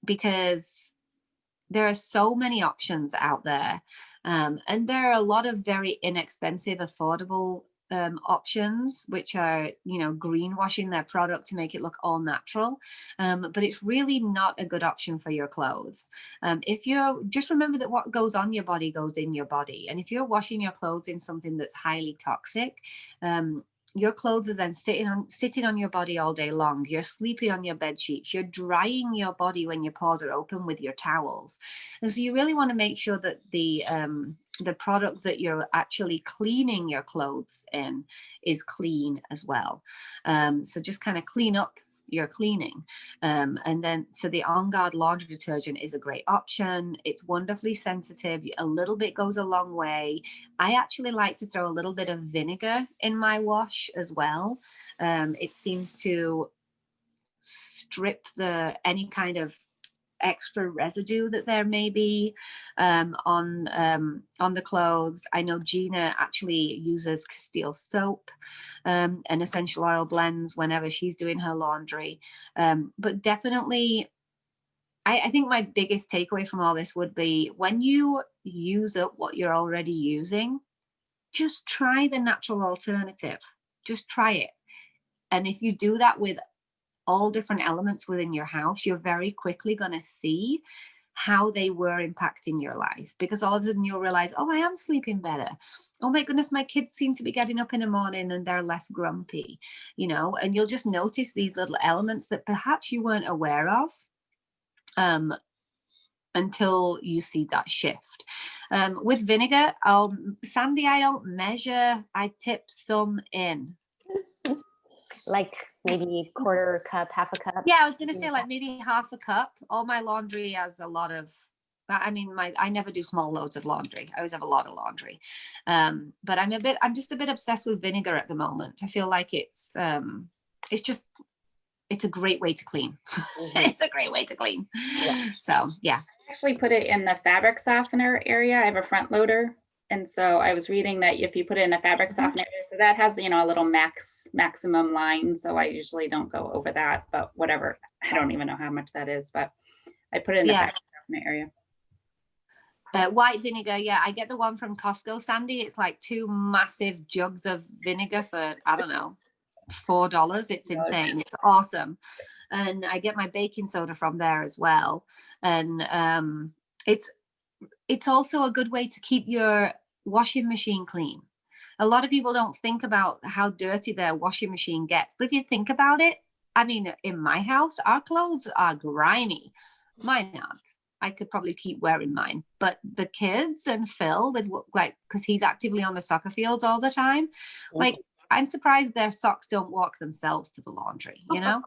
because there are so many options out there, and there are a lot of very inexpensive, affordable options, which are, you know, greenwashing their product to make it look all natural, but it's really not a good option for your clothes. If you're, just remember that what goes on your body goes in your body, and if you're washing your clothes in something that's highly toxic, your clothes are then sitting on your body all day long. You're sleeping on your bed sheets. You're drying your body when your pores are open with your towels. And so you really want to make sure that the product that you're actually cleaning your clothes in is clean as well. So just kind of clean up your cleaning. And then, so the On Guard laundry detergent is a great option. It's wonderfully sensitive. A little bit goes a long way. I actually like to throw a little bit of vinegar in my wash as well. It seems to strip any kind of extra residue that there may be on the clothes. I know Gina actually uses Castile soap and essential oil blends whenever she's doing her laundry. But definitely, I think my biggest takeaway from all this would be, when you use up what you're already using, just try the natural alternative. Just try it. And if you do that with all different elements within your house, you're very quickly going to see how they were impacting your life, because all of a sudden you'll realize, oh, I am sleeping better. Oh my goodness, my kids seem to be getting up in the morning and they're less grumpy, you know, and you'll just notice these little elements that perhaps you weren't aware of until you see that shift. With vinegar, Sandy, I don't measure, I tip some in. Like maybe quarter cup, half a cup? Yeah, I was going to say like maybe half a cup. All my laundry has a lot of, I mean, I never do small loads of laundry. I always have a lot of laundry. But I'm just a bit obsessed with vinegar at the moment. I feel like it's a great way to clean. Mm-hmm. It's a great way to clean. Yeah. So, yeah. I actually put it in the fabric softener area. I have a front loader. And so I was reading that if you put it in a fabric softener, so that has, you know, a little maximum line. So I usually don't go over that, but whatever. I don't even know how much that is, but I put it in the fabric softener area. White vinegar, yeah, I get the one from Costco, Sandy. It's like 2 massive jugs of vinegar for, I don't know, $4. It's insane. It's awesome. And I get my baking soda from there as well. And it's also a good way to keep your washing machine clean. A lot of people don't think about how dirty their washing machine gets, but if you think about it, I mean, in my house, our clothes are grimy. Mine aren't. I could probably keep wearing mine, but the kids and Phil, because he's actively on the soccer fields all the time, like, I'm surprised their socks don't walk themselves to the laundry, you know?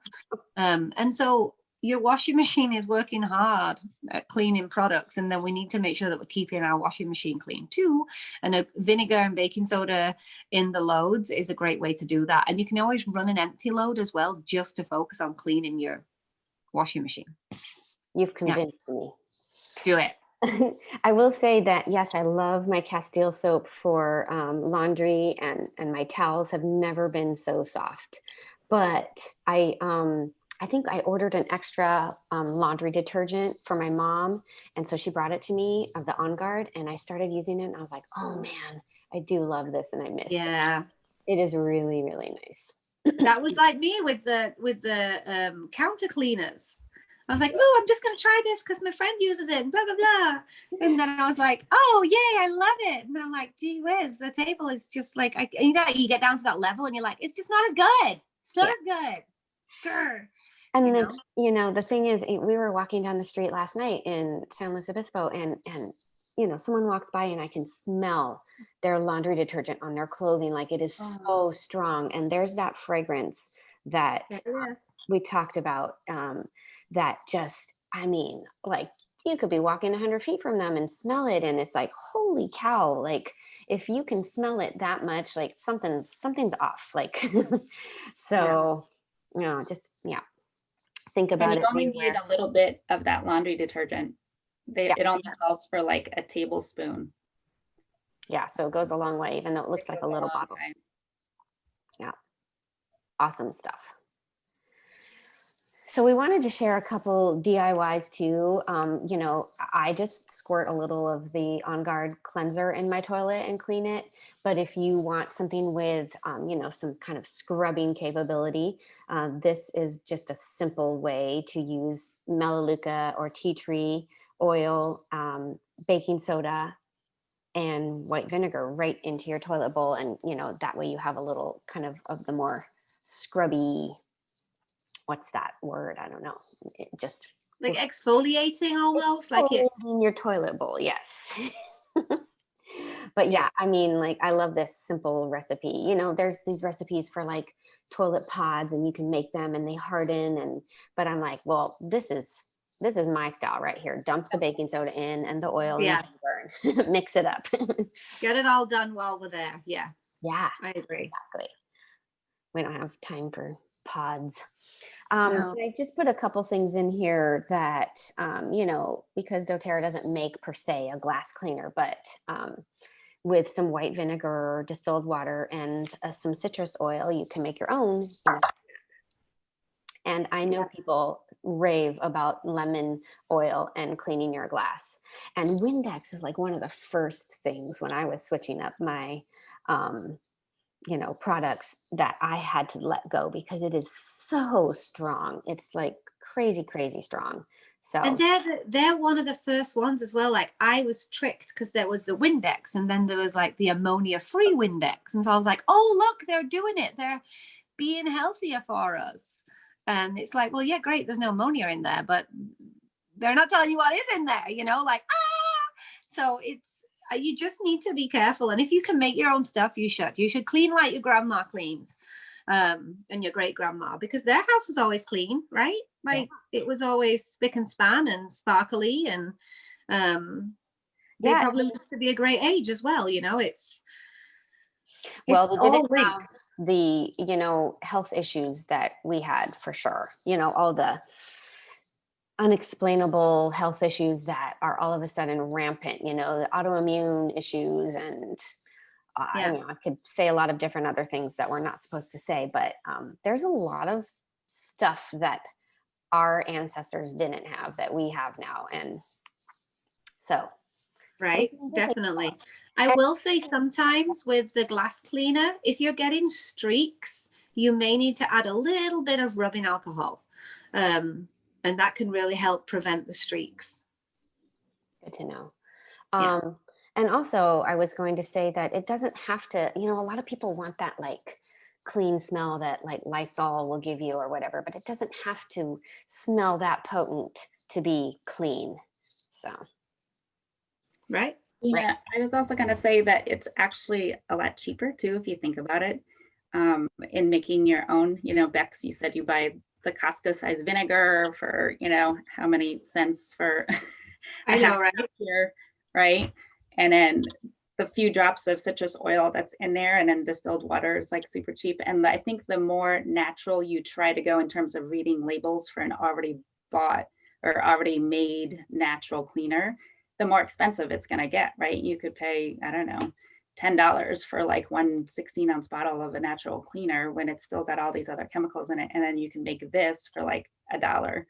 And so your washing machine is working hard at cleaning products, and then we need to make sure that we're keeping our washing machine clean too. And a vinegar and baking soda in the loads is a great way to do that. And you can always run an empty load as well, just to focus on cleaning your washing machine. You've convinced me. Do it. I will say that, yes, I love my Castile soap for laundry, and my towels have never been so soft. But I think I ordered an extra laundry detergent for my mom. And so she brought it to me, of the On Guard, and I started using it, and I was like, oh man, I do love this and I miss it. Yeah. It is really, really nice. That was like me with the counter cleaners. I was like, oh, I'm just going to try this because my friend uses it, and blah, blah, blah. And then I was like, oh, yay, I love it. And I'm like, gee whiz, the table is just like, you get down to that level and you're like, it's just not as good. It's not as good. Grr. And You then, know? you know, the thing is, we were walking down the street last night in San Luis Obispo, and you know, someone walks by and I can smell their laundry detergent on their clothing. Like it is so strong. And there's that fragrance that we talked about, that just, I mean, like you could be walking 100 feet from them and smell it. And it's like, holy cow. Like if you can smell it that much, like something's off. Like, so, you know, just, think about And it. you only need a little bit of that laundry detergent. It only calls for like a tablespoon. Yeah, so it goes a long way, even though it looks like a little bottle. Time. Yeah, awesome stuff. So we wanted to share a couple DIYs too. You know, I just squirt a little of the On Guard cleanser in my toilet and clean it. But if you want something with, you know, some kind of scrubbing capability, this is just a simple way to use Melaleuca or tea tree oil, baking soda, and white vinegar right into your toilet bowl. And, you know, that way you have a little kind of the more scrubby, what's that word? I don't know. It just like exfoliating almost, like it in your toilet bowl. Yes. But yeah, I mean, like, I love this simple recipe. You know, there's these recipes for like toilet pods and you can make them and they harden. But I'm like, well, this is my style right here. Dump the baking soda in and the oil and the burn. Mix it up. Get it all done while we're there. Yeah. Yeah. I agree. Exactly. We don't have time for pods. No. I just put a couple things in here that, you know, because doTERRA doesn't make per se a glass cleaner, but with some white vinegar, distilled water, and some citrus oil, you can make your own. And I know people rave about lemon oil and cleaning your glass. And Windex is like one of the first things when I was switching up my, you know, products that I had to let go because it is so strong. It's like crazy, crazy strong. So, and they're one of the first ones as well. Like I was tricked because there was the Windex and then there was like the ammonia-free Windex. And so I was like, oh, look, they're doing it. They're being healthier for us. And it's like, well, yeah, great. There's no ammonia in there, but they're not telling you what is in there, you know, like, So it's, you just need to be careful. And if you can make your own stuff, you should clean like your grandma cleans, and your great grandma, because their house was always clean, right? Like it was always spick and span and sparkly, and they probably lived to be a great age as well. You know, it's well, they didn't have the, you know, health issues that we had for sure. You know, all the unexplainable health issues that are all of a sudden rampant, you know, the autoimmune issues. And I mean, I could say a lot of different other things that we're not supposed to say, but there's a lot of stuff that our ancestors didn't have that we have now. And so. Right, definitely. I will say sometimes with the glass cleaner, if you're getting streaks, you may need to add a little bit of rubbing alcohol. And that can really help prevent the streaks. Good to know. And also, I was going to say that it doesn't have to, you know, a lot of people want that like clean smell that like Lysol will give you or whatever, but it doesn't have to smell that potent to be clean. So. Right. Yeah, I was also going to say that it's actually a lot cheaper too, if you think about it, in making your own. You know, Bex, you said you buy the Costco size vinegar for, you know, how many cents for I know, right? Here, right? And then the few drops of citrus oil that's in there, and then distilled water is like super cheap. And I think the more natural you try to go in terms of reading labels for an already bought or already made natural cleaner, the more expensive it's going to get, right? You could pay, I don't know, $10 for like one 16-ounce bottle of a natural cleaner when it's still got all these other chemicals in it. And then you can make this for like $1,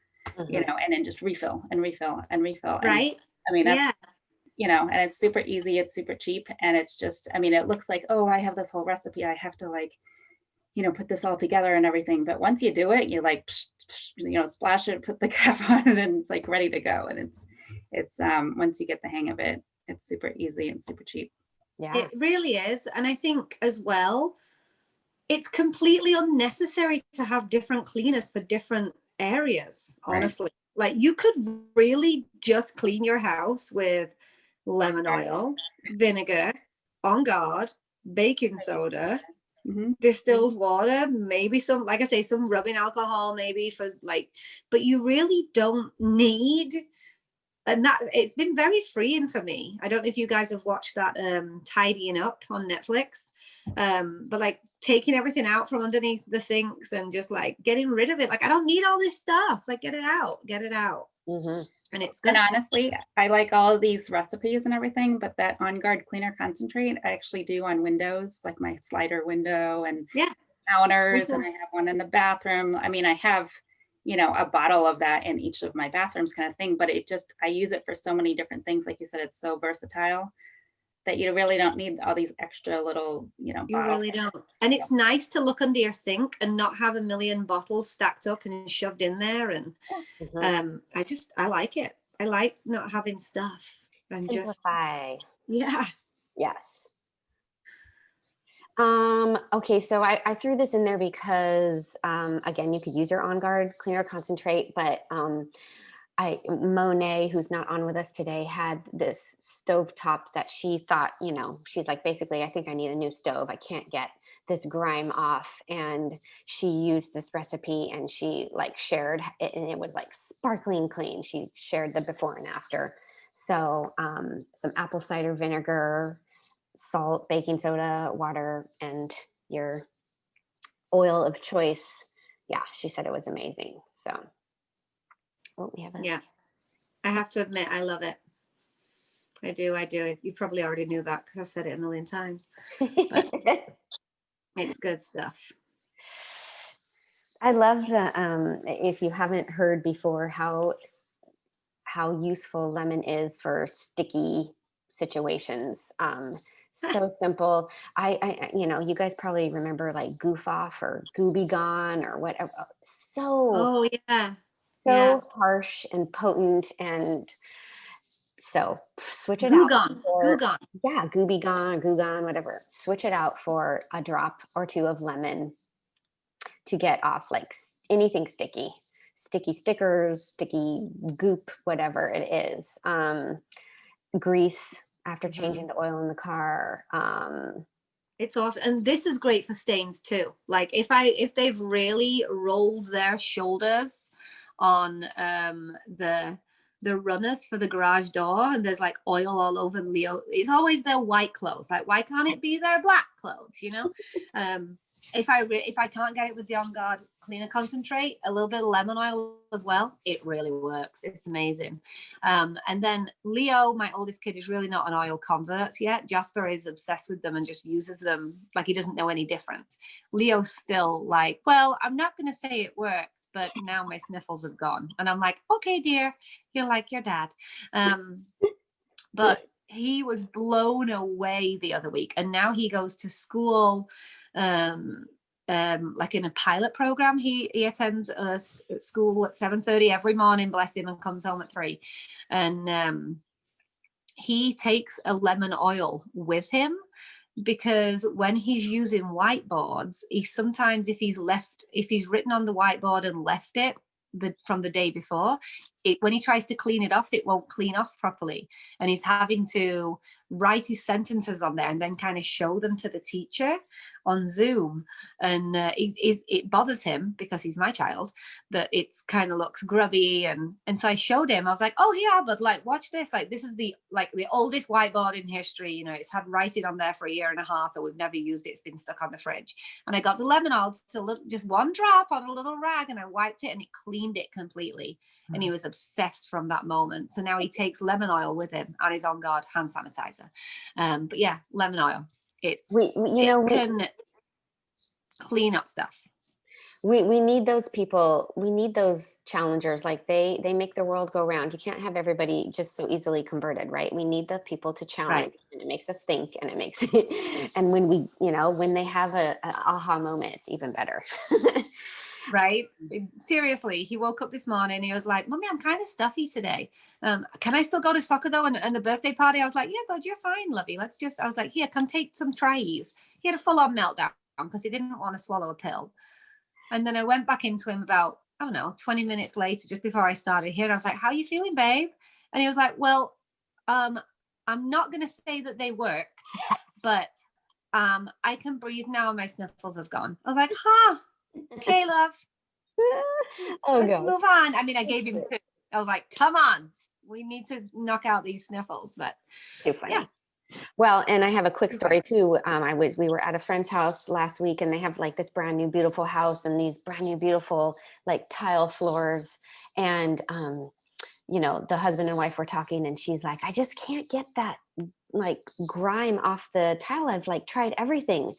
you know, and then just refill and refill and refill. Right. And, I mean, that's, you know, and it's super easy, it's super cheap, and it's just, I mean, it looks like, oh, I have this whole recipe, I have to like, you know, put this all together and everything. But once you do it, you like, you know, splash it, put the cap on it, and it's like ready to go. And it's once you get the hang of it, it's super easy and super cheap. Yeah. It really is. And I think as well, it's completely unnecessary to have different cleaners for different areas, honestly. Right. Like you could really just clean your house with lemon oil, vinegar, On Guard, baking soda, distilled water, maybe some, like I say, some rubbing alcohol, maybe for like, but you really don't need. And that it's been very freeing for me. I don't know if you guys have watched that Tidying Up on Netflix, but like taking everything out from underneath the sinks and just like getting rid of it. Like I don't need all this stuff. Like get it out. And it's good. And honestly, I like all of these recipes and everything, but that On Guard cleaner concentrate I actually do on windows, like my slider window and counters, and I have one in the bathroom. I mean, I have, you know, a bottle of that in each of my bathrooms kind of thing, but it just, I use it for so many different things. Like you said, it's so versatile that you really don't need all these extra little, you know, bottles. You really don't. And it's nice to look under your sink and not have a million bottles stacked up and shoved in there. And I like it. I like not having stuff and simplify. Yes. Okay, so I threw this in there because, again, you could use your On Guard cleaner concentrate, but Monet, who's not on with us today, had this stovetop that she thought, you know, she's like, basically, I think I need a new stove. I can't get this grime off. And she used this recipe and she like shared it, and it was like sparkling clean. She shared the before and after. So some apple cider vinegar, salt, baking soda, water, and your oil of choice. Yeah, she said it was amazing. So we have I have to admit, I love it. I do. You probably already knew that because I've said it a million times. But it's good stuff. I love the if you haven't heard before how useful lemon is for sticky situations. So simple. I you know, you guys probably remember like Goof Off or Gooby Gone or whatever. So harsh and potent, and so switch it out for, Gooby Gone, Goo Gone, whatever. Switch it out for a drop or two of lemon to get off like anything sticky stickers, sticky goop, whatever it is. Grease after changing the oil in the car. It's awesome. And this is great for stains too. Like if they've really rolled their shoulders on the runners for the garage door and there's like oil all over Leo, it's always their white clothes. Like, why can't it be their black clothes, you know? If I can't get it with the On Guard cleaner concentrate, a little bit of lemon oil as well, it really works. It's amazing. And then Leo, my oldest kid, is really not an oil convert yet. Jasper is obsessed with them and just uses them like he doesn't know any different. Leo's still like, well, I'm not going to say it worked, but now my sniffles have gone. And I'm like, okay, dear, you're like your dad. But he was blown away the other week, and now he goes to school like in a pilot program. He attends school at 7:30 every morning, bless him, and comes home at 3. And he takes a lemon oil with him, because when he's using whiteboards, he sometimes, if he's written on the whiteboard and left it from the day before, when he tries to clean it off, it won't clean off properly, and he's having to write his sentences on there and then kind of show them to the teacher on Zoom. And it bothers him, because he's my child, that it's kind of looks grubby, and so I showed him. I was like, oh yeah, but like, watch this, like this is the oldest whiteboard in history, you know, it's had writing on there for 1.5 years and we've never used it. It's been stuck on the fridge, and I got the lemon oil to just one drop on a little rag, and I wiped it and it cleaned it completely. And he was obsessed from that moment. So now he takes lemon oil with him and his On Guard hand sanitizer. But yeah, lemon oil, it can clean up stuff. We need those people. We need those challengers. Like they make the world go round. You can't have everybody just so easily converted, right? We need the people to Right. challenge, and it makes us think, and it makes and when we, when they have a aha moment, it's even better. Right. Seriously, he woke up this morning. He was like, "Mommy, I'm kind of stuffy today. Can I still go to soccer though? And the birthday party?" I was like, "Yeah, bud, you're fine, lovey. Let's just." I was like, "Here, come take some tries." He had a full-on meltdown because he didn't want to swallow a pill. And then I went back into him about, I don't know, 20 minutes later, just before I started here. And I was like, "How are you feeling, babe?" And he was like, "Well, I'm not going to say that they worked, but I can breathe now and my sniffles has gone." I was like, "Huh, okay, love. Oh Let's gosh. move on." I mean, I gave him two. I was like, "Come on, we need to knock out these sniffles." But Too funny. yeah. Well, and I have a quick story too. We were at a friend's house last week, and they have like this brand new beautiful house and these brand new beautiful like tile floors. And the husband and wife were talking, and she's like, "I just can't get that like grime off the tile. I've like tried everything."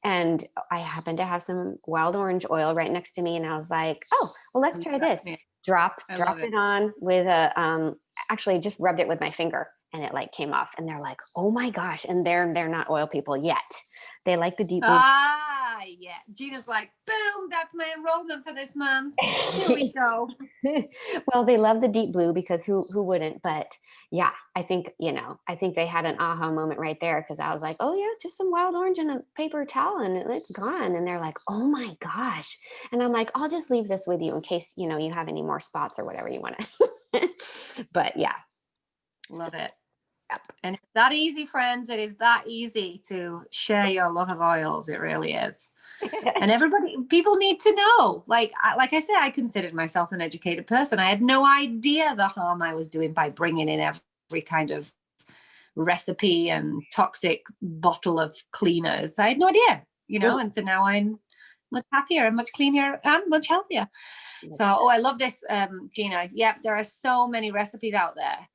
And I happened to have some wild orange oil right next to me, and I was like, "Oh, well, let's try this." Dropped it on with actually just rubbed it with my finger, and it like came off. And they're like, "Oh my gosh!" And they're not oil people yet. They like the deep blue. Yeah. Gina's like, "Boom, that's my enrollment for this month. Here we go." Well, they love the deep blue because who wouldn't? But yeah, I think they had an aha moment right there, because I was like, "Oh yeah, just some wild orange and a paper towel and it's gone." And they're like, "Oh my gosh!" And I'm like, "I'll just leave this with you in case you have any more spots or whatever you want to." But yeah, Love it. yep. And it's that easy, friends. It is that easy to share your love of oils. It really is. And people need to know. Like I said, I considered myself an educated person. I had no idea the harm I was doing by bringing in every kind of recipe and toxic bottle of cleaners. I had no idea, and so now I'm much happier and much cleaner and much healthier. So, I love this, Gina. Yeah, there are so many recipes out there.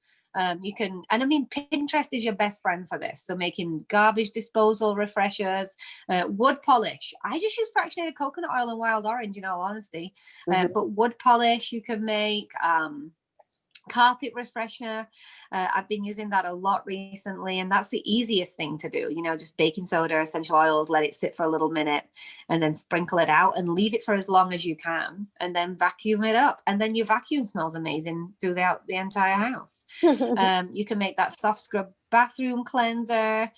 You can, and I mean, Pinterest is your best friend for this. So making garbage disposal refreshers, wood polish. I just use fractionated coconut oil and wild orange, in all honesty. But wood polish you can make, carpet refresher. I've been using that a lot recently, and that's the easiest thing to do. Just baking soda, essential oils, let it sit for a little minute, and then sprinkle it out and leave it for as long as you can, and then vacuum it up, and then your vacuum smells amazing throughout the entire house. You can make that soft scrub bathroom cleanser,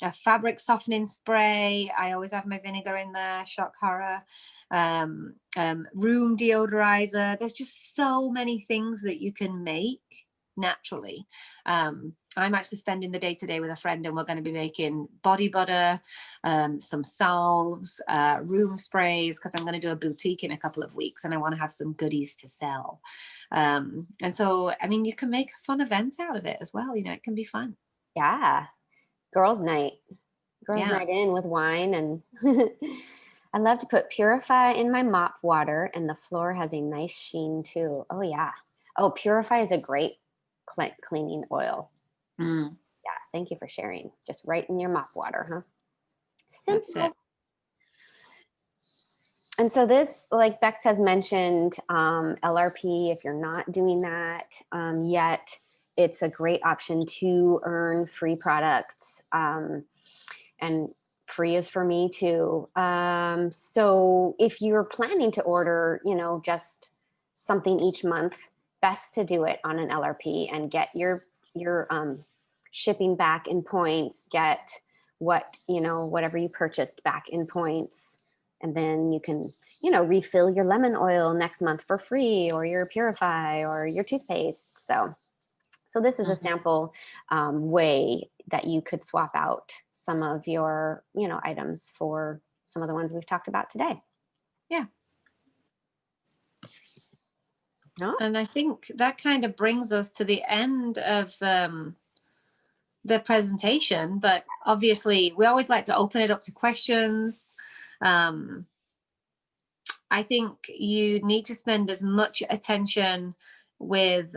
a fabric softening spray. I always have my vinegar in there, shock horror. Room deodorizer. There's just so many things that you can make naturally. I'm actually spending the day today with a friend, and we're going to be making body butter, some salves, room sprays, because I'm going to do a boutique in a couple of weeks and I want to have some goodies to sell. And so, I mean, you can make a fun event out of it as well. It can be fun. Yeah. Girls' night in with wine. And I love to put Purify in my mop water, and the floor has a nice sheen too. Oh yeah. Oh, Purify is a great cleaning oil. Yeah, thank you for sharing. Just right in your mop water, huh? Simple. That's it. And so this, like Bex has mentioned, LRP, if you're not doing that yet, it's a great option to earn free products. And free is for me too. So if you're planning to order, just something each month, best to do it on an LRP and get your shipping back in points, get whatever you purchased back in points. And then you can, refill your lemon oil next month for free, or your Purify or your toothpaste. So this is a sample way that you could swap out some of your, items for some of the ones we've talked about today. Yeah. No? And I think that kind of brings us to the end of the presentation, but obviously we always like to open it up to questions. I think you need to spend as much attention with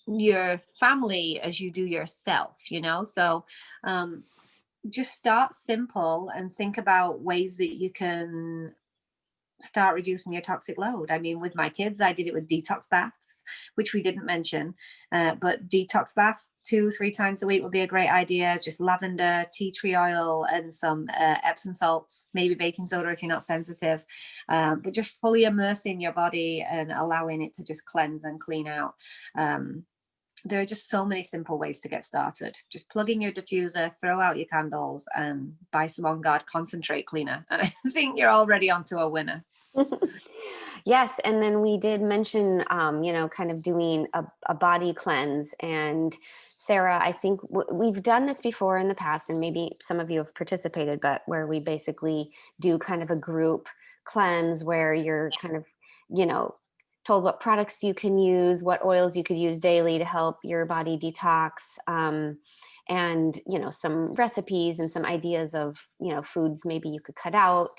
your family as you do yourself, so just start simple and think about ways that you can start reducing your toxic load. I mean, with my kids, I did it with detox baths, which we didn't mention, but detox baths 2-3 times a week would be a great idea. Just lavender, tea tree oil, and some Epsom salts, maybe baking soda if you're not sensitive, but just fully immersing your body and allowing it to just cleanse and clean out. There are just so many simple ways to get started. Just plug in your diffuser, throw out your candles, and buy some On Guard concentrate cleaner. And I think you're already onto a winner. Yes, and then we did mention, kind of doing a body cleanse. And Sarah, I think we've done this before in the past, and maybe some of you have participated, but where we basically do kind of a group cleanse where you're kind of, told what products you can use, what oils you could use daily to help your body detox, and some recipes and some ideas of foods maybe you could cut out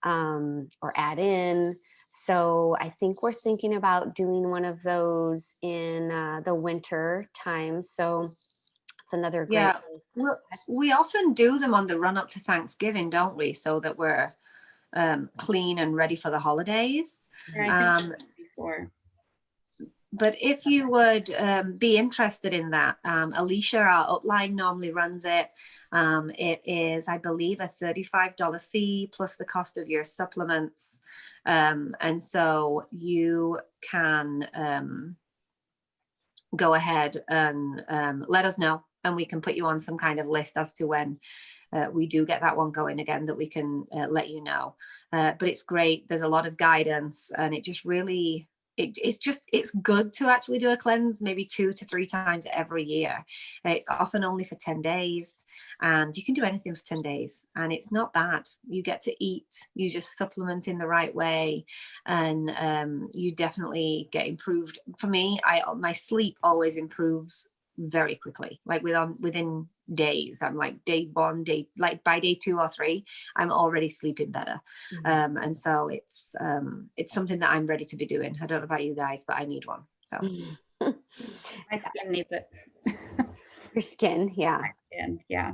or add in. So I think we're thinking about doing one of those in the winter time. So it's another great. Yeah, well, we often do them on the run up to Thanksgiving, don't we? So that we're clean and ready for the holidays. Yeah, I think before. But if you would be interested in that, Alicia, our upline, normally runs it. It is, I believe, a $35 fee plus the cost of your supplements. And so you can go ahead and let us know, and we can put you on some kind of list as to when we do get that one going again, that we can let you know. But it's great. There's a lot of guidance, and it just really, it's good to actually do a cleanse maybe 2 to 3 times every year. It's often only for 10 days, and you can do anything for 10 days, and it's not bad. You get to eat, you just supplement in the right way, and you definitely get improved. For me, my sleep always improves very quickly, like within days. I'm like day 1, by day 2 or 3, I'm already sleeping better. And so it's something that I'm ready to be doing. I don't know about you guys, but I need one. So My skin needs it. Your skin, yeah. My skin, yeah.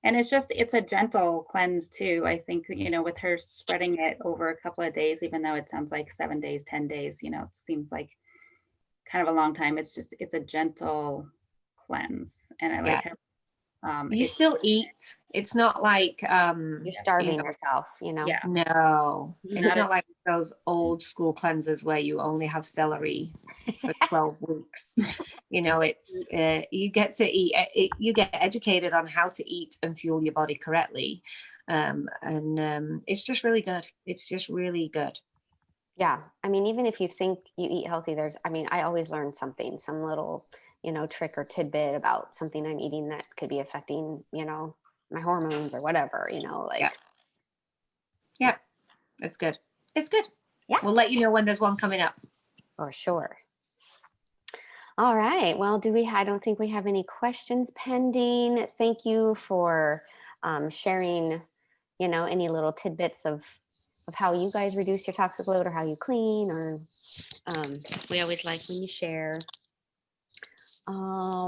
And it's a gentle cleanse too. I think, with her spreading it over a couple of days, even though it sounds like 7 days, 10 days, it seems like kind of a long time. It's a gentle cleanse. And I like how you still eat. It's not like you're starving yourself, Yeah. No, it's not like those old school cleanses where you only have celery for 12 weeks. It's you get to eat. You get educated on how to eat and fuel your body correctly, and it's just really good. It's just really good. Yeah, I mean, even if you think you eat healthy, I always learn something, some little trick or tidbit about something I'm eating that could be affecting my hormones or whatever, yeah, it's good. It's good. Yeah, we'll let you know when there's one coming up. For sure. All right, well, I don't think we have any questions pending. Thank you for sharing any little tidbits of how you guys reduce your toxic load, or how you clean, or we always like when you share.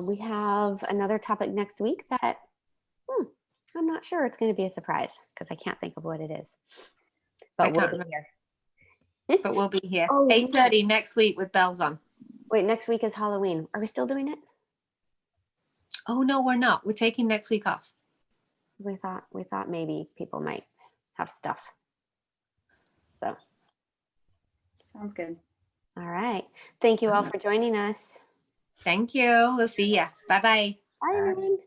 We have another topic next week that I'm not sure. It's going to be a surprise because I can't think of what it is. But we'll be here. But we'll be here. Oh, 8:30 next week with bells on. Wait, next week is Halloween. Are we still doing it? Oh no, we're not. We're taking next week off. We thought maybe people might have stuff. So sounds good. All right. Thank you all for joining us. Thank you. We'll see ya. Bye-bye. Bye, everyone.